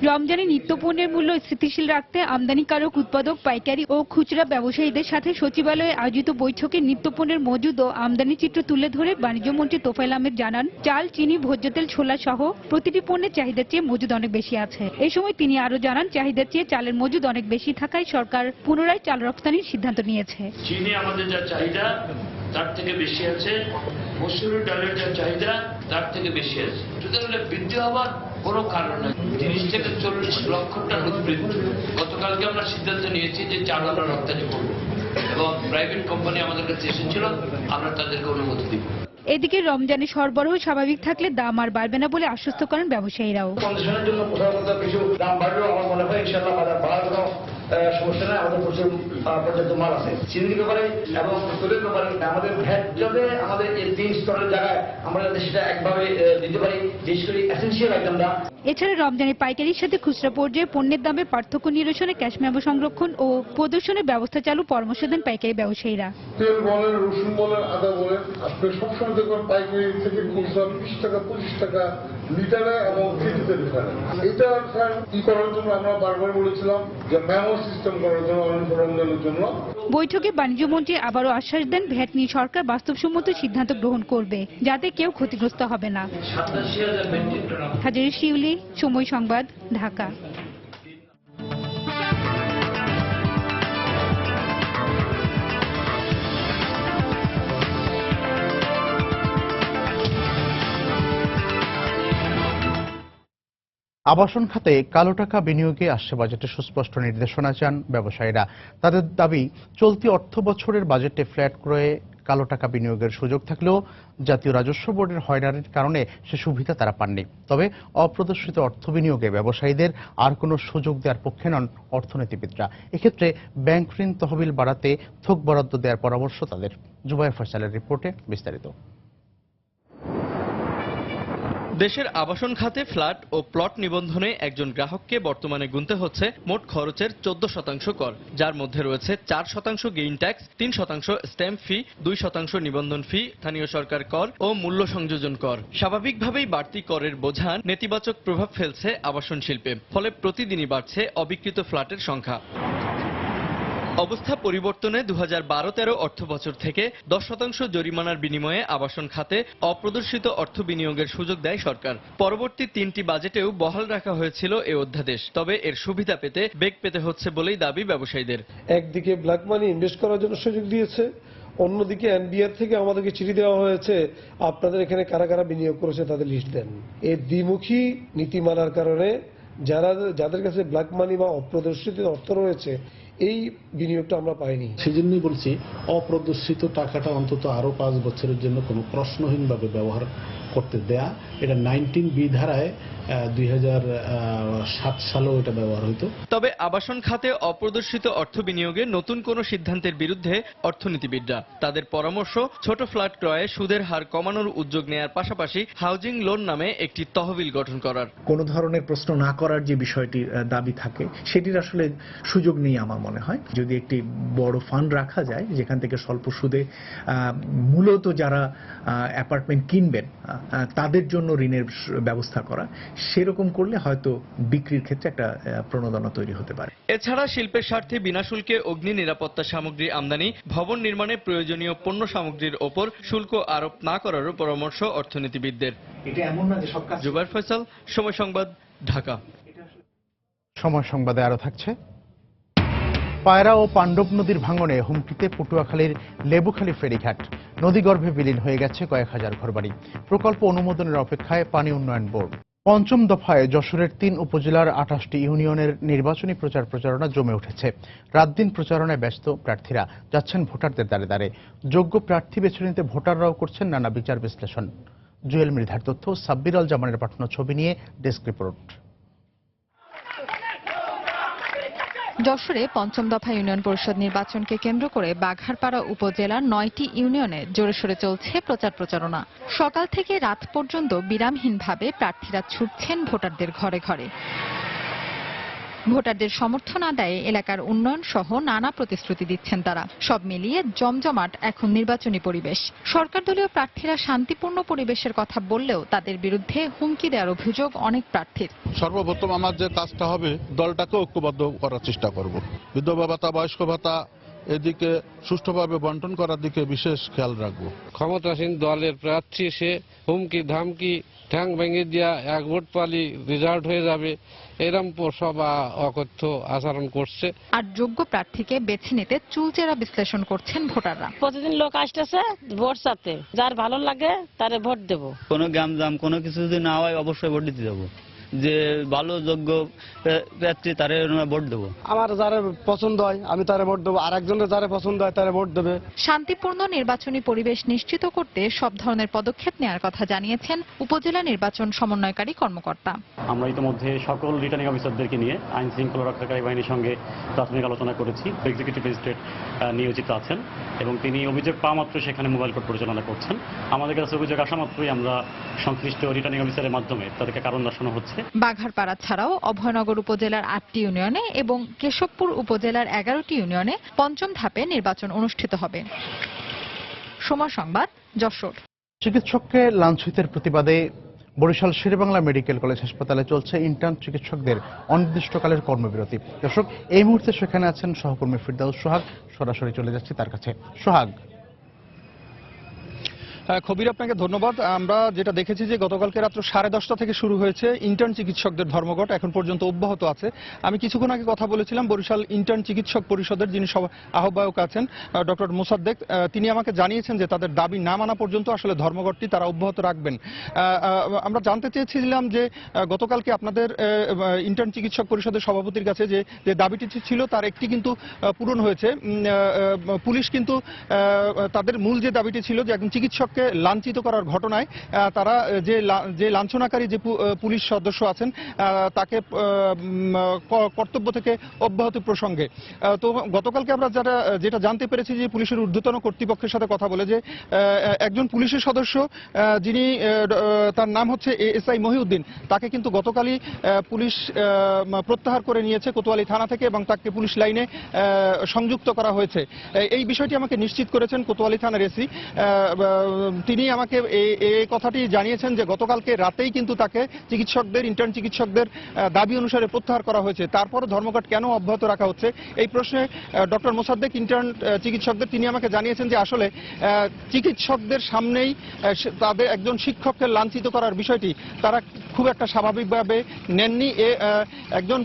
রমজানে নিত্যপণ্যের মূল্য স্থিতিশীল রাখতে আমদানিকারক, উৎপাদক, পাইকারি ও খুচরা ব্যবসায়ীদের সাথে সচিবালয়ে আয়োজিত বৈঠকে নিত্যপণ্যের মজুদ ও আমদানি চিত্র তুলে ধরে বাণিজ্যমন্ত্রী তোফায়েল আহমেদ জানান, চাল, চিনি, ভোজ্য তেল, ছোলা সহ প্রতিটি পণ্যের চাহিদার চেয়ে মজুদ অনেক বেশি আছে। এই সময় তিনি আরও জানান, চাহিদার চেয়ে চালের মজুদ অনেক বেশি থাকায় সরকার পুনরায় চাল রপ্তানির সিদ্ধান্ত নিয়েছে। চিনি আমাদের যা চাহিদা তার থেকে বেশি আছে, মসুরের ডালের যা চাহিদা তার থেকে বেশি আছে। সুতরাং বৃদ্ধি হওয়ার কোনো কারণ নেই। 30 থেকে 40 লক্ষ টন বৃদ্ধি। গতকালকে আমরা সিদ্ধান্ত নিয়েছি যে চাল আমরা রপ্তানি করব এবং প্রাইভেট কোম্পানি আমাদের কাছে এসেছিল, আমরা তাদেরকে অনুমতি দিব। এদিকে রমজানে সরবরাহ স্বাভাবিক থাকলে দাম আর বাড়বে না বলে আশ্বস্ত করেন ব্যবসায়ীরাও। কন্ডিশনের জন্য কোথাও কোথাও কিছু দাম বাড়লেও আমার মনে হয় ইনশাআল্লাহ বাজার বাড়ার কোনো সমস্যা নেই। আমাদের প্রচুর পর্যাপ্ত মাল আছে চিনির ব্যাপারে এবং তেলের ব্যাপারে। আমাদের ভ্যাট যাতে আমাদের এই 3 স্তরের জায়গায় আমরা যাতে সেটা একভাবে দিতে পারি, বিশেষ করে এসেনশিয়াল আইটেমটা। এছাড়া রমজানে পাইকারির সাথে খুচরা পর্যায়ে পণ্যের দামে পার্থক্য নিরসনে ক্যাশ মেমো সংরক্ষণ ও প্রদর্শনের ব্যবস্থা চালু পরামর্শ দেন পাইকারি ব্যবসায়ীরা। তেল বলেন, রসুন বলেন, আদা বলেন, আপনি সবসময় দেখবেন পাইকারি থেকে খুচরা 20 টাকা 25 টাকা লিটারে এবং কেজিতে লিটারে। এটা কি করার জন্য আমরা বারবার বলেছিলাম যে মেমো সিস্টেম করার জন্য, রমজানের জন্য। বৈঠকে বাণিজ্যমন্ত্রী আবারও আশ্বাস দেন, ভ্যাট নিয়ে সরকার বাস্তবসম্মত সিদ্ধান্ত গ্রহণ করবে যাতে কেউ ক্ষতিগ্রস্ত হবে না। হাজারি শিউলি, সময় সংবাদ, ঢাকা। আবাসন খাতে কালো টাকা বিনিয়োগে আসছে বাজেটে সুস্পষ্ট নির্দেশনা চান ব্যবসায়ীরা। তাদের দাবি, চলতি অর্থ বছরের বাজেটে ফ্ল্যাট ক্রয়ে কালো টাকা বিনিয়োগের সুযোগ থাকলেও জাতীয় রাজস্ব বোর্ডের হয়রানির কারণে সে সুবিধা তারা পাননি। তবে অপ্রদর্শিত অর্থ বিনিয়োগে ব্যবসায়ীদের আর কোনো সুযোগ দেওয়ার পক্ষে নন অর্থনীতিবিদরা। এক্ষেত্রে ব্যাংক ঋণ তহবিল বাড়াতে থোক বরাদ্দ দেওয়ার পরামর্শ তাদের। জুবায়ের ফয়সালের রিপোর্টে বিস্তারিত। দেশের আবাসন খাতে ফ্ল্যাট ও প্লট নিবন্ধনে একজন গ্রাহককে বর্তমানে গুনতে হচ্ছে মোট খরচের 14% কর, যার মধ্যে রয়েছে 4% গেইন ট্যাক্স, 3% স্ট্যাম্প ফি, 2% নিবন্ধন ফি, স্থানীয় সরকার কর ও মূল্য সংযোজন কর। স্বাভাবিকভাবেই বাড়তি করের বোঝা নেতিবাচক প্রভাব ফেলছে আবাসন শিল্পে, ফলে প্রতিদিনই বাড়ছে অবিকৃত ফ্ল্যাটের সংখ্যা। অবস্থা পরিবর্তনে 2012-13 অর্থবছর থেকে 10% জরিমানার বিনিময়ে আবাসন খাতে অপ্রদর্শিত অর্থ বিনিয়োগের সুযোগ দেয় সরকার। পরবর্তী 3টি বাজেটেও বহাল রাখা হয়েছিল এই অধ্যাদেশ, তবে এর সুবিধা পেতে বেগ পেতে হচ্ছে বলেই দাবি ব্যবসায়ীদের। একদিকে ব্ল্যাক মানি ইনভেস্ট করার জন্য সুযোগ দিয়েছে, অন্যদিকে এনবিআর থেকে আমাদেরকে চিঠি দেওয়া হয়েছে আপনাদের এখানে কারা কারা বিনিয়োগ করেছে তাদের লিস্ট দেন। এই দ্বিমুখী নীতি মানার কারণে যাদের কাছে ব্ল্যাক মানি বা অপ্রদর্শিত অর্থ রয়েছে এই বিনিয়োগটা আমরা পাইনি। সেজন্যই বলছি অপ্রদর্শিত টাকাটা অন্তত আরো 5 বছরের জন্য কোনো প্রশ্নহীনভাবে ব্যবহার করতে দেয়া। এটা 19B ধারায় 2007 সালেও এটা ব্যবহার হতো। তবে আবাসন খাতে অপ্রদর্শিত অর্থ বিনিয়োগে নতুন কোনো সিদ্ধান্তের বিরুদ্ধে অর্থনীতিবিদরা। তাদের পরামর্শ, ছোট ফ্ল্যাট ক্রয়ে সুদের হার কমানোর উদ্যোগ নেয়ার পাশাপাশি হাউজিং লোন নামে একটি তহবিল গঠন করার। কোনো ধরনের প্রশ্ন না করার যে বিষয়টি দাবি থাকে সেটির আসলে সুযোগ নেই আমার মনে হয়। যদি একটি বড় ফান্ড রাখা যায় যেখান থেকে স্বল্প সুদে মূলত যারা অ্যাপার্টমেন্ট কিনবেন তাদের জন্য ঋণের ব্যবস্থা করা, সেরকম করলে হয়তো বিক্রির ক্ষেত্রে একটা প্রণোদনা তৈরি হতে পারে। এছাড়া শিল্পের স্বার্থে বিনা শুল্কে অগ্নি নিরাপত্তা সামগ্রী আমদানি, ভবন নির্মাণে প্রয়োজনীয় পণ্য সামগ্রীর ওপর শুল্ক আরোপ না করারও পরামর্শ অর্থনীতিবিদদের। এটা এমন না যে সব কাজ। জুবাইর ফয়সাল, সময় সংবাদ, ঢাকা। সময় সংবাদে আরো থাকছে। পায়রা ও পাণ্ডব নদীর ভাঙনে হুমকিতে পটুয়াখালীর লেবুখালী ফেরিঘাট, নদীগর্ভে বিলীন হয়ে গেছে কয়েক হাজার ঘরবাড়ি। প্রকল্প অনুমোদনের অপেক্ষায় পানি উন্নয়ন বোর্ড। পঞ্চম দফায় যশোরের 3 উপজেলার 28টি ইউনিয়নের নির্বাচনী প্রচারণা জমে উঠেছে। রাত দিন প্রচারণায় ব্যস্ত প্রার্থীরা, যাচ্ছেন ভোটারদের দ্বারে দ্বারে। যোগ্য প্রার্থী বেছে নিতে ভোটাররাও করছেন নানা বিচার বিশ্লেষণ। জুয়েল মৃধার তথ্য, সাব্বির আল জামানের পাঠানো ছবি নিয়ে ডেস্ক রিপোর্ট। যশোরে পঞ্চম দফা ইউনিয়ন পরিষদ নির্বাচনকে কেন্দ্র করে বাঘারপাড়া উপজেলার 9টি ইউনিয়নে জোরেশোরে চলছে প্রচারণা। সকাল থেকে রাত পর্যন্ত বিরামহীনভাবে প্রার্থীরা ছুটছেন ভোটারদের ঘরে ঘরে। ভোটারদের সমর্থন আদায়ে এলাকার উন্নয়ন সহ নানা প্রতিশ্রুতি দিচ্ছেন তারা। সব মিলিয়ে জমজমাট এখন নির্বাচনী পরিবেশ। সরকার দলীয় প্রার্থীরা শান্তিপূর্ণ পরিবেশের কথা বললেও তাদের বিরুদ্ধে হুমকি দেওয়ার অভিযোগ অনেক প্রার্থীর। সর্বপ্রথম আমার যে কাজটা হবে, দলটাকে ঐক্যবদ্ধ করার চেষ্টা করব। বিধবা ভাতা, বয়স্ক ভাতা এদিকে সুষ্ঠুভাবে বন্টন করার দিকে বিশেষ খেয়াল রাখবো। ক্ষমতাসীন দলের প্রার্থী সে হুমকি ধামকি ঠ্যাং ভেঙে দিয়া 1 ভোট পালি রেজাল্ট হয়ে যাবে, এরম সব অকথ্য আচরণ করছে। আর যোগ্য প্রার্থীকে বেছে নিতে চুলচেরা বিশ্লেষণ করছেন ভোটাররা। প্রতিদিন লোক আসতেছে ভোট চাতে, যার ভালো লাগে তারে ভোট দেব। কোনো গ্যামজাম কোনো কিছু যদি না হয় অবশ্যই ভোট দিতে দেবো। যে ভালো যোগ্য প্রার্থী তারে ভোট দেবো। আমার যারা পছন্দ হয় আমি তারে ভোট দেবো, আর একজনের যারা পছন্দ হয় তারে ভোট দেবে। শান্তিপূর্ণ নির্বাচনী পরিবেশ নিশ্চিত করতে সব ধরনের পদক্ষেপ নেওয়ার কথা জানিয়েছেন উপজেলা নির্বাচন সমন্বয়কারী কর্মকর্তা। আমরা ইতিমধ্যে সকল রিটার্নিং অফিসারদেরকে নিয়ে আইন শৃঙ্খলা রক্ষাকারী বাহিনীর সঙ্গে প্রাথমিক আলোচনা করেছি। এক্সিকিউটিভ ম্যাজিস্ট্রেট নিয়োজিত আছেন এবং তিনি অভিযোগ পাওয়া মাত্র সেখানে মোবাইল কোর্ট পরিচালনা করছেন। আমাদের কাছে অভিযোগ আসা মাত্রই আমরা সংশ্লিষ্ট রিটার্নিং অফিসারের মাধ্যমে তাদেরকে কারণ দর্শানো হচ্ছে। বাঘারপাড়া ছাড়াও অভয়নগর উপজেলার 8টি ইউনিয়নে এবং কেশবপুর উপজেলার 11টি ইউনিয়নে পঞ্চম ধাপে নির্বাচন অনুষ্ঠিত হবে। সময় সংবাদ, যশোর। চিকিৎসককে লাঞ্ছিতের প্রতিবাদে বরিশাল শেরেবাংলা মেডিকেল কলেজ হাসপাতালে চলছে ইন্টার্ন চিকিৎসকদের অনির্দিষ্টকালের কর্মবিরতি। দর্শক, এই মুহূর্তে সেখানে আছেন সহকর্মী ফিরদাউস সোহাগ। সরাসরি চলে যাচ্ছি তার কাছে। সোহাগ। খবির, আপনাকে ধন্যবাদ। আমরা যেটা দেখেছি যে গতকালকে রাত্র 10:30 থেকে শুরু হয়েছে ইন্টার্ন চিকিৎসকদের ধর্মঘট, এখন পর্যন্ত অব্যাহত আছে। আমি কিছুক্ষণ আগে কথা বলেছিলাম বরিশাল ইন্টার্ন চিকিৎসক পরিষদের যিনি আহ্বায়ক আছেন ডক্টর মোসাদ্দেক, তিনি আমাকে জানিয়েছেন যে তাদের দাবি না মানা পর্যন্ত আসলে ধর্মঘটটি তারা অব্যাহত রাখবেন। আমরা জানতে চেয়েছিলাম যে গতকালকে আপনাদের ইন্টার্ন চিকিৎসক পরিষদের সভাপতির কাছে যে দাবিটি ছিল তার একটি কিন্তু পূরণ হয়েছে। পুলিশ কিন্তু তাদের মূল যে দাবিটি ছিল যে একজন চিকিৎসক চিকিৎসককে লাঞ্ছিত করার ঘটনায় তারা যে লাঞ্ছনাকারী যে পুলিশ সদস্য আছেন তাকে কর্তব্য থেকে অব্যাহতি প্রসঙ্গে তো গতকালকে আমরা যেটা জানতে পেরেছি যে পুলিশের ঊর্ধ্বতন কর্তৃপক্ষের সাথে কথা বলে যে একজন পুলিশের সদস্য যিনি তার নাম হচ্ছে এসআই মহিউদ্দিন, তাকে কিন্তু গতকালই পুলিশ প্রত্যাহার করে নিয়েছে কোতোয়ালি থানা থেকে এবং তাকে পুলিশ লাইনে সংযুক্ত করা হয়েছে। এই বিষয়টি আমাকে নিশ্চিত করেছেন কোতোয়ালি থানার এসি। তিনি আমাকে এই কথাটি জানিয়েছেন যে গতকালকে রাতেই কিন্তু তাকে ইন্টার্ন চিকিৎসকদের দাবি অনুসারে প্রত্যাহার করা হয়েছে। তারপর ধর্মঘট কেন অব্যাহত রাখা হচ্ছে এই প্রশ্নে ডক্টর মোসাদ্দেক ইন্টার্ন চিকিৎসকদের তিনি আমাকে জানিয়েছেন যে আসলে চিকিৎসকদের সামনেই তাদের একজন শিক্ষককে লাঞ্ছিত করার বিষয়টি তারা খুব একটা স্বাভাবিকভাবে নেননি। একজন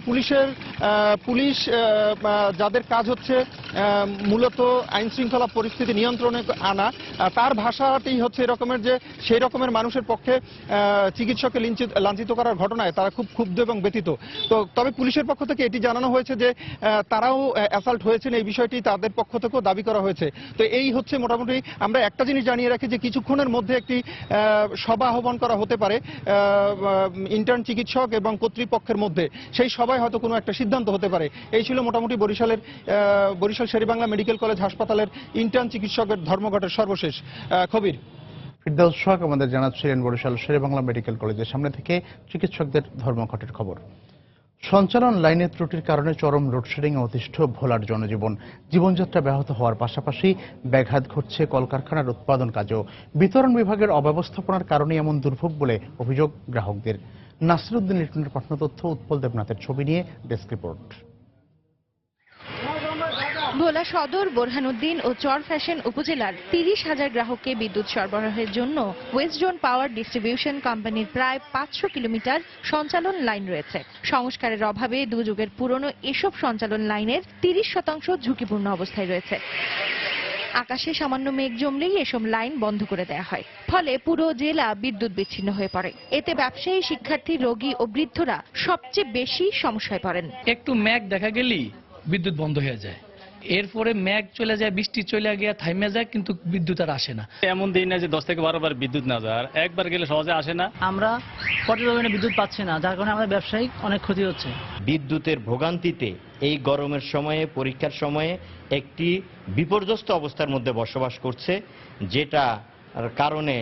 পুলিশ যাদের কাজ হচ্ছে মূলত আইন শৃঙ্খলা পরিস্থিতি নিয়ন্ত্রণে আনা, তার ভাষাটি হচ্ছে এরকমের যে সেই রকমের মানুষের পক্ষে চিকিৎসককে লাঞ্ছিত করার ঘটনায় তারা খুব ক্ষুব্ধ এবং ব্যথিত। তো তবে পুলিশের পক্ষ থেকে এটি জানানো হয়েছে যে তারাও অ্যাসাল্ট হয়েছেন, এই বিষয়টি তাদের পক্ষ থেকেও দাবি করা হয়েছে। তো এই হচ্ছে মোটামুটি আমরা একটা জিনিস জানিয়ে রাখি যে কিছুক্ষণের মধ্যে একটি সভা আহ্বান করা হতে পারে ইন্টার্ন চিকিৎসক এবং কর্তৃপক্ষের মধ্যে। সেই সভায় হয়তো কোনো একটা সিদ্ধান্ত হতে পারে। এই ছিল মোটামুটি বরিশাল শেরেবাংলা মেডিকেল কলেজ হাসপাতালের ইন্টার্ন চিকিৎসকের ধর্মঘটের সর্বশেষ খবর। ফিরদাউস সোহাগ আমাদের জানাচ্ছিলেন বরিশাল শেরেবাংলা মেডিকেল কলেজের সামনে থেকে চিকিৎসকদের ধর্মঘটের খবর। সঞ্চালন লাইনের ত্রুটির কারণে চরম লোডশেডিং এ অতিষ্ঠ ভোলার জনজীবন। জীবনযাত্রা ব্যাহত হওয়ার পাশাপাশি ব্যাঘাত ঘটছে কলকারখানার উৎপাদন কাজেও। বিতরণ বিভাগের অব্যবস্থাপনার কারণে এমন দুর্ভোগ বলে অভিযোগ গ্রাহকদের। নাসিরউদ্দিন লিটনের পাঠানো তথ্য, উৎপল দেবনাথের ছবি নিয়ে ডেস্ক রিপোর্ট। ভোলা সদর, বোরহানউদ্দিন ও চর ফ্যাশন উপজেলার 30,000 গ্রাহককে বিদ্যুৎ সরবরাহের জন্য ওয়েস্ট জোন পাওয়ার ডিস্ট্রিবিউশন কোম্পানির প্রায় 500 কিলোমিটার সঞ্চালন লাইন রয়েছে। সংস্কারের অভাবে দুযুগের পুরনো এসব সঞ্চালন লাইনের 30% ঝুঁকিপূর্ণ অবস্থায় রয়েছে। আকাশে সামান্য মেঘ জমলেই এসব লাইন বন্ধ করে দেয়া হয়, ফলে পুরো জেলা বিদ্যুৎ বিচ্ছিন্ন হয়ে পড়ে। এতে ব্যবসায়ী, শিক্ষার্থী, রোগী ও বৃদ্ধরা সবচেয়ে বেশি সমস্যায় পড়েন। একটু মেঘ দেখা গেলেই বিদ্যুৎ বন্ধ হয়ে যায়, এরপরে মেঘ চলে যায়, বৃষ্টি চলে গিয়ে থাইমে যায়, কিন্তু বিদ্যুৎ আর আসে না। এমন দিন না যে 10 থেকে 12 বার বিদ্যুৎ না যায়, একবার গেলে সহজে আসে না। আমরা পর্যাপ্ত বিদ্যুৎ পাচ্ছি না, যার কারণে আমাদের ব্যবসায়িক অনেক ক্ষতি হচ্ছে। বিদ্যুতের ভোগান্তিতে এই গরমের সময়ে, পরীক্ষার সময়ে একটি বিপর্যস্ত অবস্থার মধ্যে বসবাস করছে, যেটা কারণে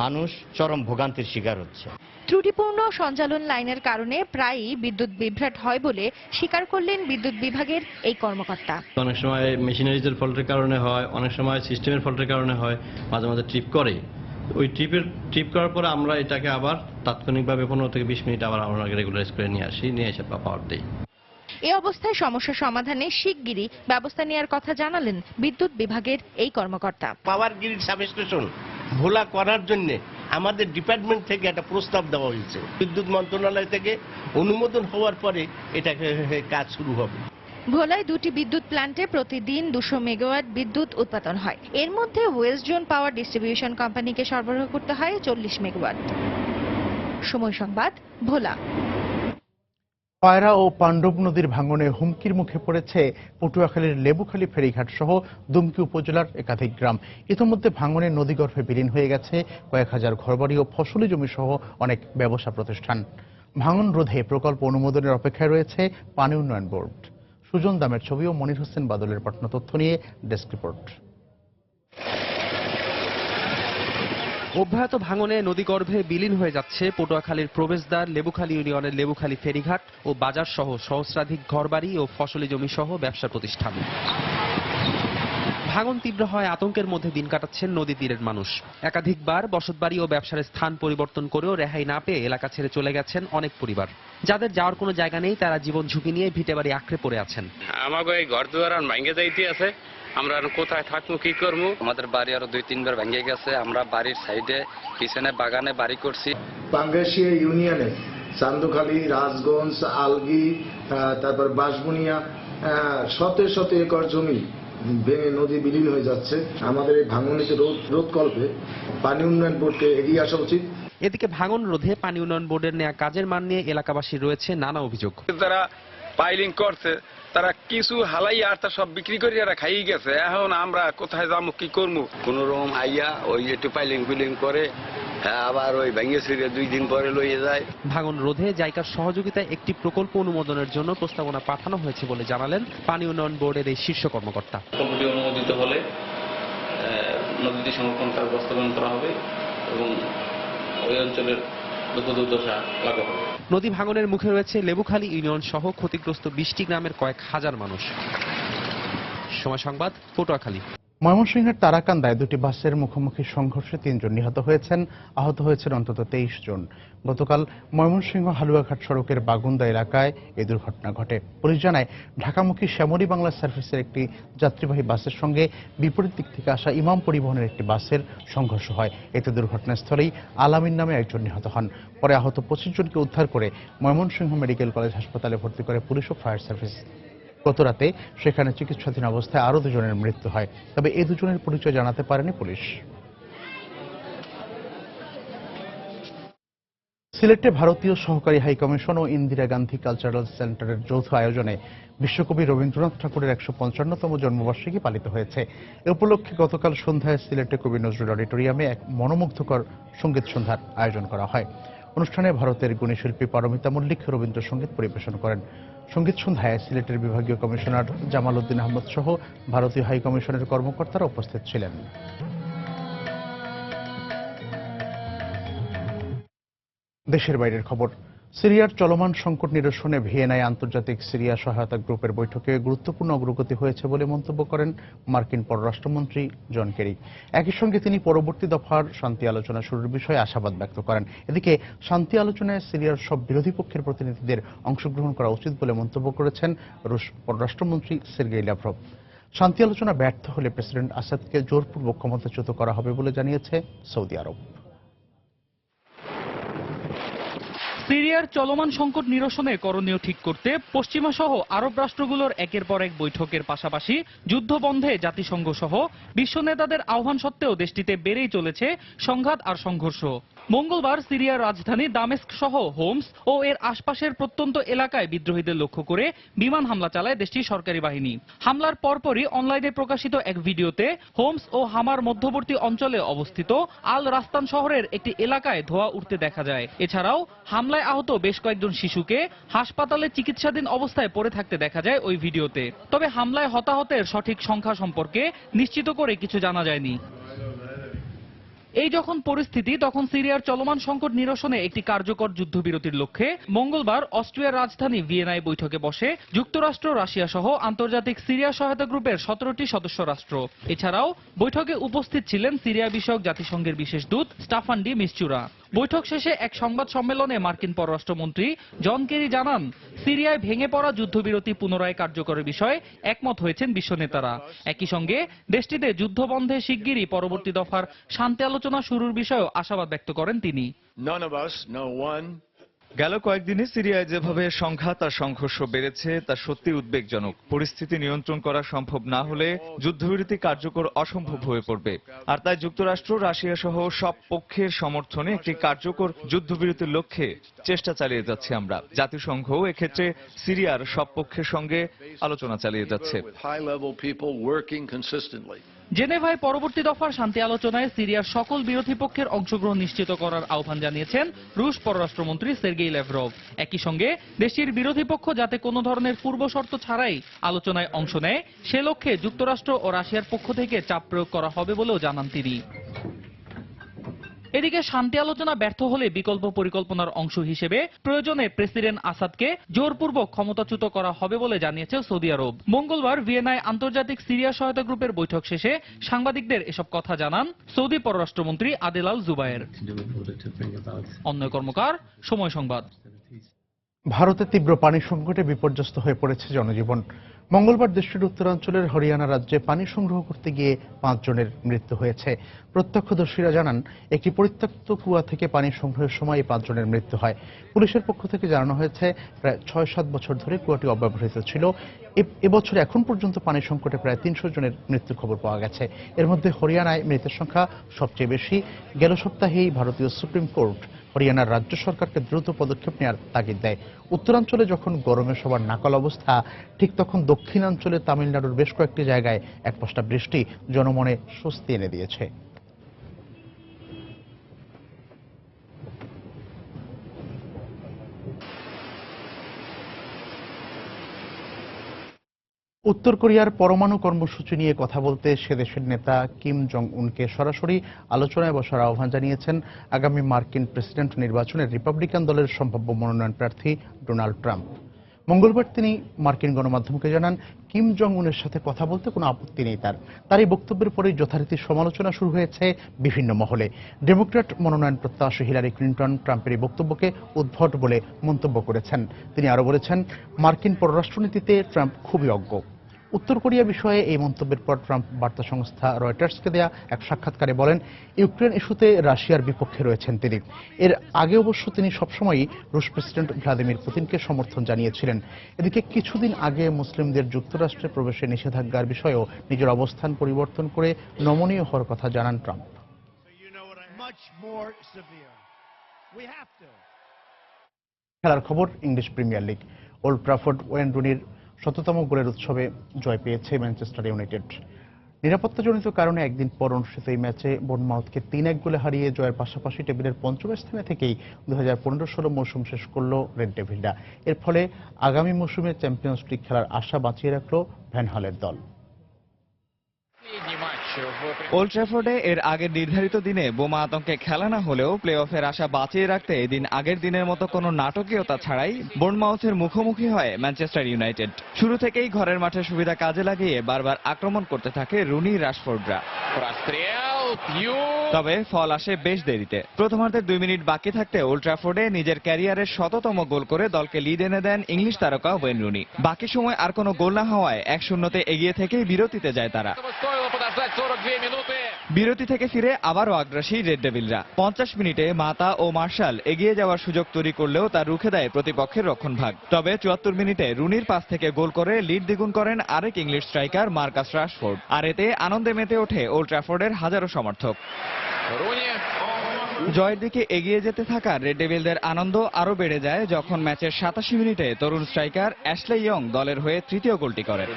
মানুষ চরম ভোগান্তির শিকার হচ্ছে। ত্রুটিপূর্ণ সঞ্চালন লাইনের কারণে প্রায়ই বিদ্যুৎ বিভ্রাট হয় বলে স্বীকার করলেন বিদ্যুৎ বিভাগের এই কর্মকর্তা। অনেক সময় মেশিনারিজের ফল্টের কারণে হয়, অনেক সময় সিস্টেমের ফল্টের কারণে হয়, মাঝে মাঝে ট্রিপ করে। ওই ট্রিপ করার পরে আমরা এটাকে আবার তাৎক্ষণিকভাবে 15 থেকে 20 মিনিট আবার আমরা রেগুলারাইজ করে নিয়ে এসে পাওয়ার দিই। এই অবস্থায় সমস্যা সমাধানে শিগগিরই ব্যবস্থা নেওয়ার কথা জানালেন বিদ্যুৎ বিভাগের এই কর্মকর্তা। পাওয়ার গ্রিড সাবস্টেশন ভোলা করার জন্য আমাদের ডিপার্টমেন্ট থেকে একটা প্রস্তাব দেওয়া হয়েছে। বিদ্যুৎ মন্ত্রণালয় থেকে অনুমোদন হওয়ার পরে এটাকে কাজ শুরু হবে। ভোলায় 2টি বিদ্যুৎ প্ল্যান্টে প্রতিদিন 200 মেগাওয়াট বিদ্যুৎ উৎপাদন হয়। এর মধ্যে ওয়েস্ট জোন পাওয়ার ডিস্ট্রিবিউশন কোম্পানিকে সরবরাহ করতে হয় 40 মেগাওয়াট। সময় সংবাদ, ভোলা। পায়রা ও পাণ্ডব নদীর ভাঙনে হুমকির মুখে পড়েছে পটুয়াখালীর লেবুখালী ফেরিঘাট সহ দুমকি উপজেলার একাধিক গ্রাম। ইতিমধ্যে ভাঙনে নদীগর্ভে বিলীন হয়ে গেছে কয়েক হাজার ঘরবাড়ি ও ফসলি জমি সহ অনেক ব্যবসা প্রতিষ্ঠান। ভাঙন রোধে প্রকল্প অনুমোদনের অপেক্ষায় রয়েছে পানি উন্নয়ন বোর্ড। সুজন দামের ছবি ও মনির হোসেন বাদলের পাঠানো তথ্য নিয়ে ডেস্ক রিপোর্ট। অব্যাহত ভাঙনে নদীগর্ভে বিলীন হয়ে যাচ্ছে পটুয়াখালীর প্রবেশদ্বার লেবুখালী ইউনিয়নের লেবুখালী ফেরিঘাট ও বাজার সহ সহস্রাধিক ঘরবাড়ি ও ফসলি জমি সহ ব্যবসা প্রতিষ্ঠান। ভাঙন তীব্র হয় আতঙ্কের মধ্যে দিন কাটাচ্ছেন নদী তীরের মানুষ। একাধিকবার বসতবাড়ি ও ব্যবসার স্থান পরিবর্তন করেও রেহাই না পেয়ে এলাকা ছেড়ে চলে গেছেন অনেক পরিবার। যাদের যাওয়ার কোনো জায়গা নেই, তারা জীবন ঝুঁকি নিয়ে ভিটেবাড়ি আঁকড়ে পড়ে আছেন। আমাকে এই ঘর দুয়ার আর ভাঙ্গে যাইতে আছে, আমরা আর কোথায় থাকবো, কি করবো? আমাদের বাড়ি আরো 2-3 বার ভেঙে গেছে। আমরা বাড়ির সাইডে পিছনে বাগানে বাড়ি করছি। পাঙ্গাশিয়া ইউনিয়নে চান্দুখালী, রাজগঞ্জ, আলগি, তারপর বাঁশবুনিয়া শত একর জমি ভেঙে নদী বিলীন হয়ে যাচ্ছে। আমাদের এই ভাঙনকে রোধকল্পে পানি উন্নয়ন বোর্ডকে এগিয়ে আসা উচিত। এদিকে ভাঙন রোধে পানি উন্নয়ন বোর্ডের নেওয়া কাজের মান নিয়ে এলাকাবাসীর রয়েছে নানা অভিযোগ। যারা পাইলিং করছে তারা কিছু হালাই আর তা সব বিক্রি করে এরা খাইয়ে গেছে। এখন আমরা কোথায় যাবো, কি করবো? কোন রকম আইয়া ওই একটু পাইলিং ফিলিং করে, হ্যাঁ, আবার ওই ভেঙে ছিঁড়ে 2 দিন পরে লইয়ে যায়। ভাঙন রোধে জাইকার সহযোগিতায় একটি প্রকল্প অনুমোদনের জন্য প্রস্তাবনা পাঠানো হয়েছে বলে জানালেন পানি উন্নয়ন বোর্ডের এই শীর্ষ কর্মকর্তা। প্রকল্পটি অনুমোদিত হলে নদীটি সংরক্ষণ কাজ বাস্তবায়ন করা হবে এবং ওই অঞ্চলের দুঃখ দুর্দশা লাঘব হবে। নদী ভাঙনের মুখে রয়েছে লেবুখালী ইউনিয়ন সহ ক্ষতিগ্রস্ত 20টি গ্রামের কয়েক হাজার মানুষ। সময় সংবাদ, পটুয়াখালী। ময়মনসিংহের তারাকান্দায় 2টি বাসের মুখোমুখি সংঘর্ষে 3 জন নিহত হয়েছেন, আহত হয়েছেন অন্তত 23 জন। গতকাল ময়মনসিংহ হালুয়াঘাট সড়কের বাগুন্দা এলাকায় এই দুর্ঘটনা ঘটে। পুলিশ জানায়, ঢাকামুখী শ্যামলী বাংলা সার্ভিসের একটি যাত্রীবাহী বাসের সঙ্গে বিপরীত দিক থেকে আসা ইমাম পরিবহনের একটি বাসের সংঘর্ষ হয়। এতে দুর্ঘটনাস্থলেই আলামিন নামে একজন নিহত হন। পরে আহত 25 জনকে উদ্ধার করে ময়মনসিংহ মেডিকেল কলেজ হাসপাতালে ভর্তি করে পুলিশ ও ফায়ার সার্ভিস। গতরাতে সেখানে চিকিৎসাধীন অবস্থায় আরও 2 জনের মৃত্যু হয়, তবে এই 2 জনের পরিচয় জানাতে পারেনি পুলিশ। সিলেটে ভারতীয় সহকারী হাইকমিশন ও ইন্দিরা গান্ধী কালচারাল সেন্টারের যৌথ আয়োজনে বিশ্বকবি রবীন্দ্রনাথ ঠাকুরের 155তম জন্মবার্ষিকী পালিত হয়েছে। এ উপলক্ষে গতকাল সন্ধ্যায় সিলেটে কবি নজরুল অডিটোরিয়ামে এক মনোমুগ্ধকর সঙ্গীত সন্ধ্যার আয়োজন করা হয়। অনুষ্ঠানে ভারতের গুণী শিল্পী পারমিতা মল্লিক রবীন্দ্রসঙ্গীত পরিবেশন করেন। সঙ্গীত সন্ধ্যায় সিলেটের বিভাগীয় কমিশনার জামাল উদ্দিন আহমদ সহ ভারতীয় হাইকমিশনের কর্মকর্তারা উপস্থিত ছিলেন। দেশের বাইরের খবর। সিরিয়ার চলমান সংকট নিরসনে ভিয়েনায় আন্তর্জাতিক সিরিয়া সহায়তা গ্রুপের বৈঠকে গুরুত্বপূর্ণ অগ্রগতি হয়েছে বলে মন্তব্য করেন মার্কিন পররাষ্ট্রমন্ত্রী জন কেরি। একই সঙ্গে তিনি পরবর্তী দফার শান্তি আলোচনা শুরুর বিষয়ে আশাবাদ ব্যক্ত করেন। এদিকে শান্তি আলোচনায় সিরিয়ার সব বিরোধী পক্ষের প্রতিনিধিদের অংশগ্রহণ করা উচিত বলে মন্তব্য করেছেন রুশ পররাষ্ট্রমন্ত্রী সের্গেই ল্যাভরভ। শান্তি আলোচনা ব্যর্থ হলে প্রেসিডেন্ট আসাদকে জোরপূর্বক ক্ষমতাচ্যুত করা হবে বলে জানিয়েছে সৌদি আরব। সিরিয়ার চলমান সংকট নিরসনে করণীয় ঠিক করতে পশ্চিমা সহ আরব রাষ্ট্রগুলোর একের পর এক বৈঠকের পাশাপাশি যুদ্ধ বন্ধে জাতিসংঘ সহ বিশ্ব নেতাদের আহ্বান সত্ত্বেও দেশটিতে বেড়েই চলেছে সংঘাত আর সংঘর্ষ। মঙ্গলবার সিরিয়ার রাজধানী দামেস্ক সহ হোমস ও এর আশপাশের প্রত্যন্ত এলাকায় বিদ্রোহীদের লক্ষ্য করে বিমান হামলা চালায় দেশটির সরকারি বাহিনী। হামলার পরপরই অনলাইনে প্রকাশিত এক ভিডিওতে হোমস ও হামার মধ্যবর্তী অঞ্চলে অবস্থিত আল রাস্তান শহরের একটি এলাকায় ধোঁয়া উঠতে দেখা যায়। এছাড়াও হামলায় আহত বেশ কয়েকজন শিশুকে হাসপাতালে চিকিৎসাধীন অবস্থায় পড়ে থাকতে দেখা যায় ওই ভিডিওতে। তবে হামলায় হতাহতের সঠিক সংখ্যা সম্পর্কে নিশ্চিত করে কিছু জানা যায়নি। এই যখন পরিস্থিতি, তখন সিরিয়ার চলমান সংকট নিরসনে একটি কার্যকর যুদ্ধবিরতির লক্ষ্যে মঙ্গলবার অস্ট্রিয়ার রাজধানী ভিয়েনায় বৈঠকে বসে যুক্তরাষ্ট্র, রাশিয়া সহ আন্তর্জাতিক সিরিয়া সহায়তা গ্রুপের 17টি সদস্য রাষ্ট্র। এছাড়াও বৈঠকে উপস্থিত ছিলেন সিরিয়া বিষয়ক জাতিসংঘের বিশেষ দূত স্টাফান ডি মিস্তুরা। বৈঠক শেষে এক সংবাদ সম্মেলনে মার্কিন পররাষ্ট্রমন্ত্রী জন কেরি জানান, সিরিয়ায় ভেঙে পড়া যুদ্ধবিরতি পুনরায় কার্যকরের বিষয়ে একমত হয়েছেন বিশ্ব নেতারা। একই সঙ্গে দেশটিতে যুদ্ধবন্ধে শিগগিরই পরবর্তী দফার শান্তি আলোচনা শুরুর বিষয়েও আশাবাদ ব্যক্ত করেন তিনি। গেল কয়েকদিনে সিরিয়ায় যেভাবে সংঘাত আর সংঘর্ষ বেড়েছে তা সত্যি উদ্বেগজনক। পরিস্থিতি নিয়ন্ত্রণ করা সম্ভব না হলে যুদ্ধবিরতি কার্যকর অসম্ভব হয়ে পড়বে। আর তাই যুক্তরাষ্ট্র, রাশিয়া সহ সব পক্ষের সমর্থনে একটি কার্যকর যুদ্ধবিরতির লক্ষ্যে চেষ্টা চালিয়ে যাচ্ছি আমরা। জাতিসংঘও এক্ষেত্রে সিরিয়ার সব পক্ষের সঙ্গে আলোচনা চালিয়ে যাচ্ছে। জেনেভায় পরবর্তী দফার শান্তি আলোচনায় সিরিয়ার সকল বিরোধী পক্ষের অংশগ্রহণ নিশ্চিত করার আহ্বান জানিয়েছেন রুশ পররাষ্ট্রমন্ত্রী সের্গেই ল্যাভরভ। একই সঙ্গে দেশটির বিরোধী পক্ষ যাতে কোনো ধরনের পূর্ব শর্ত ছাড়াই আলোচনায় অংশ নেয়, সে লক্ষ্যে যুক্তরাষ্ট্র ও রাশিয়ার পক্ষ থেকে চাপ প্রয়োগ করা হবে বলেও জানান তিনি। এদিকে শান্তি আলোচনা ব্যর্থ হলে বিকল্প পরিকল্পনার অংশ হিসেবে প্রয়োজনে প্রেসিডেন্ট আসাদকে জোরপূর্বক ক্ষমতাচ্যুত করা হবে বলে জানিয়েছে সৌদি আরব। মঙ্গলবার ভিয়েনায় আন্তর্জাতিক সিরিয়া সহায়তা গ্রুপের বৈঠক শেষে সাংবাদিকদের এসব কথা জানান সৌদি পররাষ্ট্রমন্ত্রী আদেল আল জুবায়ের। অন্যয় কর্মকার, সময় সংবাদ। ভারতে তীব্র পানি সংকটে বিপর্যস্ত হয়ে পড়েছে জনজীবন। মঙ্গলবার দেশটির উত্তরাঞ্চলের হরিয়ানা রাজ্যে পানি সংগ্রহ করতে গিয়ে 5 জনের মৃত্যু হয়েছে। প্রত্যক্ষদর্শীরা জানান, একটি পরিত্যক্ত কুয়া থেকে পানি সংগ্রহের সময় 5 জনের মৃত্যু হয়। পুলিশের পক্ষ থেকে জানানো হয়েছে, প্রায় 6-7 বছর ধরে কুয়াটি অব্যবহৃত ছিল। এবছর এখন পর্যন্ত পানি সংকটে প্রায় 300 জনের মৃত্যুর খবর পাওয়া গেছে। এর মধ্যে হরিয়ানায় মৃতের সংখ্যা সবচেয়ে বেশি। গেল সপ্তাহেই ভারতীয় সুপ্রিম কোর্ট হরিয়ানার রাজ্য সরকারকে দ্রুত পদক্ষেপ নেওয়ার তাগিদ দেয়। উত্তরাঞ্চলে যখন গরমে সবার নাকাল অবস্থা, ঠিক তখন দক্ষিণাঞ্চলে তামিলনাড়ুর বেশ কয়েকটি জায়গায় একপশলা বৃষ্টি জনমনে স্বস্তি এনে দিয়েছে। উত্তর কোরিয়ার পরমাণু কর্মসূচি নিয়ে কথা বলতে সে দেশের নেতা কিম জং উনকে সরাসরি আলোচনায় বসার আহ্বান জানিয়েছেন আগামী মার্কিন প্রেসিডেন্ট নির্বাচনে রিপাবলিকান দলের সম্ভাব্য মনোনয়ন প্রার্থী ডোনাল্ড ট্রাম্প। মঙ্গলবার তিনি মার্কিন গণমাধ্যমকে জানান, কিম জং উনের সাথে কথা বলতে কোনো আপত্তি নেই তার এই বক্তব্যের পরেই যথারীতি সমালোচনা শুরু হয়েছে বিভিন্ন মহলে। ডেমোক্র্যাট মনোনয়ন প্রত্যাশী হিলারি ক্লিন্টন ট্রাম্পের এই বক্তব্যকে উদ্ভট বলে মন্তব্য করেছেন। তিনি আরও বলেছেন, মার্কিন পররাষ্ট্রনীতিতে ট্রাম্প খুবই অজ্ঞ। উত্তর কোরিয়া বিষয়ে এই মন্তব্যের পর ট্রাম্প বার্তা সংস্থা রয়টার্সকে দেয়া এক সাক্ষাৎকারে বলেন, ইউক্রেন ইস্যুতে রাশিয়ার বিপক্ষে রয়েছেন তিনি। এর আগে অবশ্য তিনি সবসময়ই রুশ প্রেসিডেন্ট ভ্লাদিমির পুতিনকে সমর্থন জানিয়েছিলেন। এদিকে কিছুদিন আগে মুসলিমদের যুক্তরাষ্ট্রে প্রবেশে নিষেধাজ্ঞার বিষয়েও নিজের অবস্থান পরিবর্তন করে নমনীয় হওয়ার কথা জানান ট্রাম্প। খেলার খবর, English Premier League. Old Trafford Wayne রুনির ১০০তম গোলের উৎসবে জয় পেয়েছে ম্যানচেস্টার ইউনাইটেড। নিরাপত্তাজনিত কারণে একদিন পর অনুষ্ঠিত এই ম্যাচে বোর্নমাউথকে ৩-১ গোলে হারিয়ে জয়ের পাশাপাশি টেবিলের পঞ্চম স্থানে থেকেই ২০১৫-১৬ মৌসুম শেষ করল রেড ডেভিলরা। এর ফলে আগামী মৌসুমে চ্যাম্পিয়ন্স লিগ খেলার আশা বাঁচিয়ে রাখল ভ্যান হলের দল। ওল্ড ট্র্যাফোর্ডে এর আগের নির্ধারিত দিনে বোমা আতঙ্কে খেলা না হলেও প্লে অফের আশা বাঁচিয়ে রাখতে এদিন আগের দিনের মতো কোনো নাটকীয়তা ছাড়াই বোর্নমাউথের মুখোমুখি হয় ম্যানচেস্টার ইউনাইটেড। শুরু থেকেই ঘরের মাঠে সুবিধা কাজে লাগিয়ে বারবার আক্রমণ করতে থাকে রুনি রাশফোর্ডরা। তবে ফল আসে বেশ দেরিতে। প্রথমার্ধের 2 মিনিট বাকি থাকতে ওল্ড ট্র্যাফোর্ডে নিজের ক্যারিয়ারের ১০০তম গোল করে দলকে লিড এনে দেন ইংলিশ তারকা ওয়েন রুনি। বাকি সময় আর কোনো গোল না হওয়ায় ১-০তে এগিয়ে থেকেই বিরতিতে যায় তারা। বিরতি থেকে ফিরে আবারও আগ্রাসী রেড ডেভিলরা। ৫০ মিনিটে মাতা ও মার্শাল এগিয়ে যাওয়ার সুযোগ তৈরি করলেও তা রুখে দেয় প্রতিপক্ষের রক্ষণভাগ। তবে ৭৪ মিনিটে রুনির পাস থেকে গোল করে লিড দ্বিগুণ করেন আরেক ইংলিশ স্ট্রাইকার মার্কাস রাশফোর্ড। আর এতে আনন্দে মেতে ওঠে ওল্ড ট্র্যাফোর্ডের হাজারো সমর্থক। জয়ের দিকে এগিয়ে যেতে থাকা রেড ডেভিলদের আনন্দ আরও বেড়ে যায় যখন ম্যাচের ৮৭ মিনিটে তরুণ স্ট্রাইকার অ্যাশলে ইয়ং দলের হয়ে তৃতীয় গোলটি করেন।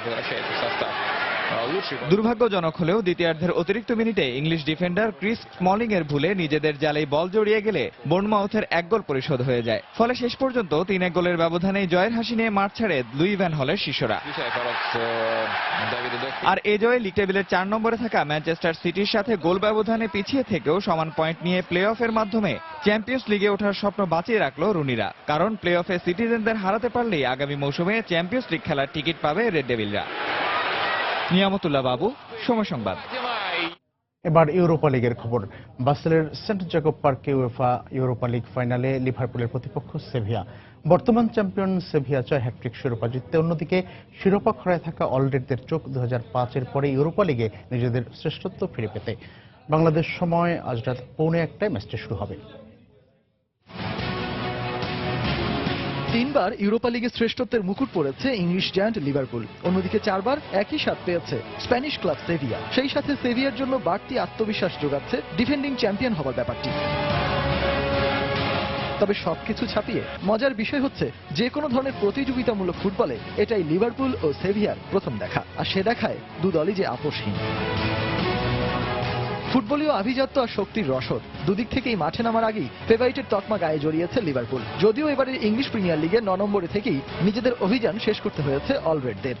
দুর্ভাগ্যজনক হলেও দ্বিতীয়ার্ধের অতিরিক্ত মিনিটে ইংলিশ ডিফেন্ডার ক্রিস স্মলিং এর ভুলে নিজেদের জালেই বল জড়িয়ে গেলে বোর্নমাউথের ১ গোল পরিশোধ হয়ে যায়। ফলে শেষ পর্যন্ত ৩-১ গোলের ব্যবধানে জয়ের হাসি নিয়ে মাঠ ছাড়ে লুই ভ্যান হলের শিষ্যরা। আর এ জয়ে লিগ টেবিলের ৪ নম্বরে থাকা ম্যানচেস্টার সিটির সাথে গোল ব্যবধানে পিছিয়ে থেকেও সমান পয়েন্ট নিয়ে প্লে অফের মাধ্যমে চ্যাম্পিয়ন্স লিগে ওঠার স্বপ্ন বাঁচিয়ে রাখল রুনিরা। কারণ প্লে অফে সিটিজেনদের হারাতে পারলেই আগামী মৌসুমে চ্যাম্পিয়ন্স লিগ খেলার টিকিট পাবে রেড ডেভিলরা। নিয়ামতুল্লাহ বাবু, সময় সংবাদ। এবার ইউরোপা লিগের খবর। বাসেলের সেন্ট জ্যাকব পার্কে উয়েফা ইউরোপা লিগ ফাইনালে লিভারপুলের প্রতিপক্ষ সেভিয়া। বর্তমান চ্যাম্পিয়ন সেভিয়া চায় হ্যাটট্রিক শিরোপা জিততে। অন্যদিকে শিরোপা খরায় থাকা অলরেডদের চোখ ২০০৫-এর পরে ইউরোপা লিগে নিজেদের শ্রেষ্ঠত্ব ফিরে পেতে। বাংলাদেশ সময় আজ রাত ১:৩০ ম্যাচটি শুরু হবে। 3বার ইউরোপা লিগে শ্রেষ্ঠত্বের মুকুট পড়েছে ইংলিশ জায়ান্ট লিভারপুল। অন্যদিকে 4বার একই স্বাদ পেয়েছে স্প্যানিশ ক্লাব সেভিয়া। সেই সাথে সেভিয়ার জন্য বাড়তি আত্মবিশ্বাস যোগাচ্ছে ডিফেন্ডিং চ্যাম্পিয়ন হবার ব্যাপারটি। তবে সবকিছু ছাপিয়ে মজার বিষয় হচ্ছে, যে কোনো ধরনের প্রতিযোগিতামূলক ফুটবলে এটাই লিভারপুল ও সেভিয়ার প্রথম দেখা। আর সে দেখায় দু দলই যে আপোষহীন। ফুটবলীয় আভিজাত্য আর শক্তির রসদ দুদিক থেকেই মাঠে নামার আগেই ফেভারিটের তকমা গায়ে জড়িয়েছে লিভারপুল। যদিও এবারের ইংলিশ প্রিমিয়ার লিগে ৯ নম্বরে থেকেই নিজেদের অভিযান শেষ করতে হয়েছে অলরেডদের।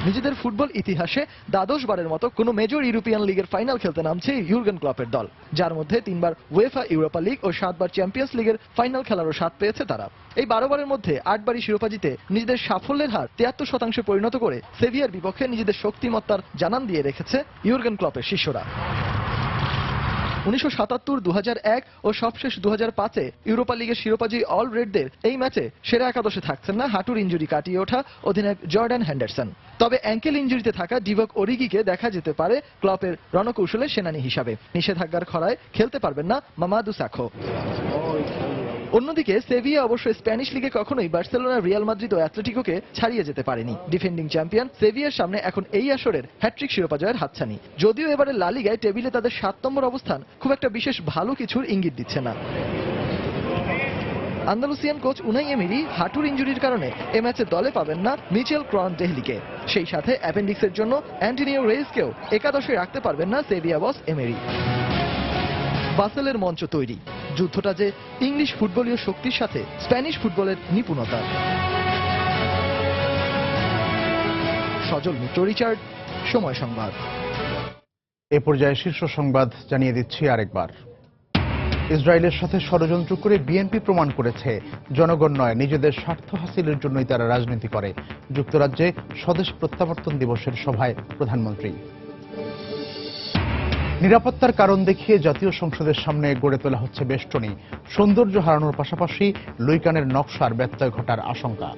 নিজেদের ফুটবল ইতিহাসে দ্বাদশবারের মতো কোনো মেজর ইউরোপিয়ান লিগের ফাইনাল খেলতে নামছে ইউর্গেন ক্লপের দল, যার মধ্যে 3বার উয়েফা ইউরোপা লিগ ও 7বার চ্যাম্পিয়ন্স লিগের ফাইনাল খেলারও স্বাদ পেয়েছে তারা। এই 12 বারের মধ্যে 8বারই শিরোপা জিতে নিজেদের সাফল্যের হার 73% পরিণত করে সেভিয়ার বিপক্ষে নিজেদের শক্তিমত্তার জানান দিয়ে রেখেছে ইউর্গেন ক্লপের শিষ্যরা। 1977, 2001 ও সবশেষ 2005-এ ইউরোপা লিগের শিরোপাজয়ী অল রেডদের এই ম্যাচে সেরা একাদশে থাকছেন না হাঁটুর ইনজুরি কাটিয়ে ওঠা অধিনায়ক জর্ডান হেন্ডারসন। তবে অ্যাঙ্কেল ইনজুরিতে থাকা ডিভক ওরিগিকে দেখা যেতে পারে ক্লপের রণকৌশলের সেনানী হিসাবে। নিষেধাজ্ঞার খরায় খেলতে পারবেন না মামাদু সাখো। অন্যদিকে সেভিয়া অবশ্য স্প্যানিশ লিগে কখনোই বার্সেলোনা, রিয়াল মাদ্রিদ ও অ্যাটলেটিকোকে ছাড়িয়ে যেতে পারেনি। ডিফেন্ডিং চ্যাম্পিয়ন সেভিয়ার সামনে এখন এই আসরের হ্যাটট্রিক শিরোপা জয়ের হাতছানি। যদিও এবারে লা লিগায় টেবিলে তাদের 7 নম্বর অবস্থান খুব একটা বিশেষ ভালো কিছুর ইঙ্গিত দিচ্ছে না। আন্দালুসিয়ান কোচ উনাই এমেরি হাঁটুর ইনজুরির কারণে এ ম্যাচে দলে পাবেন না মিচেল ক্রন-ডেহলিকে। সেই সাথে অ্যাপেন্ডিক্সের জন্য অ্যান্টনিও রেইসকেও একাদশে রাখতে পারবেন না সেভিয়া বস এমেরি। বাসেলের মঞ্চ তৈরি, যুদ্ধটা যে ইংলিশ ফুটবলীয় শক্তির সাথে স্প্যানিশ ফুটবলের নিপুণতা। সজল মিত্র, রিচার্ড, সময় সংবাদ। এ পর্যায়ে শীর্ষ সংবাদ জানিয়ে দিচ্ছি আরেকবার। ইসরায়েলের সাথে ষড়যন্ত্র করে বিএনপি প্রমাণ করেছে জনগণ নয়, নিজেদের স্বার্থ হাসিলের জন্যই তারা রাজনীতি করে। যুক্তরাজ্যে স্বদেশ প্রত্যাবর্তন দিবসের সভায় প্রধানমন্ত্রী। নিরাপত্তার কারণ দেখিয়ে জাতীয় সংসদের সামনে গড়ে তোলা হচ্ছে বেষ্টনী। সৌন্দর্য হারানোর পাশাপাশি লুইকানের নকশার ব্যত্যয় ঘটার আশঙ্কা।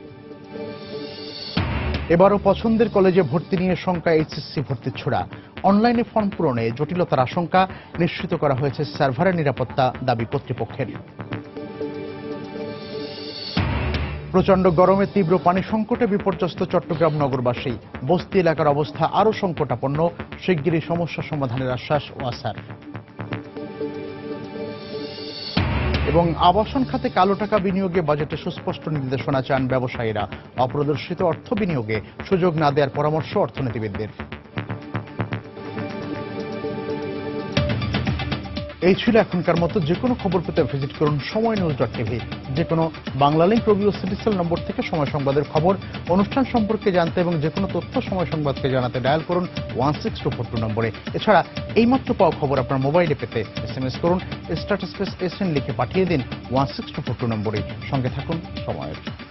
এবারও পছন্দের কলেজে ভর্তি নিয়ে শঙ্কা এইচএসসি ভর্তির ছোড়া। অনলাইনে ফর্ম পূরণে জটিলতার আশঙ্কা, নিশ্চিত করা হয়েছে সার্ভারের নিরাপত্তা, দাবি কর্তৃপক্ষের। প্রচণ্ড গরমে তীব্র পানি সংকটে বিপর্যস্ত চট্টগ্রাম নগরবাসী। বস্তি এলাকার অবস্থা আরও সংকটাপন্ন, শিগগিরই সমস্যা সমাধানের আশ্বাস ওয়াসার। এবং আবাসন খাতে কালো টাকা বিনিয়োগে বাজেটে সুস্পষ্ট নির্দেশনা চান ব্যবসায়ীরা। অপ্রদর্শিত অর্থ বিনিয়োগে সুযোগ না দেওয়ার পরামর্শ অর্থনীতিবিদদের। এই ছিল এখনকার মতো। যে কোনো খবর পেতে ভিজিট করুন সময়নিউজ.tv। যে কোনো বাংলা লিংক, রবি ও সিটিসেল নম্বর থেকে সময় সংবাদের খবর, অনুষ্ঠান সম্পর্কে জানতে এবং যে কোনো তথ্য সময় সংবাদকে জানাতে ডায়াল করুন 16242 নম্বরে। এছাড়া এইমাত্র পাওয়া খবর আপনার মোবাইলে পেতে SMS করুন SN লিখে পাঠিয়ে দিন 16242 নম্বরে। সঙ্গে থাকুন সময়ের।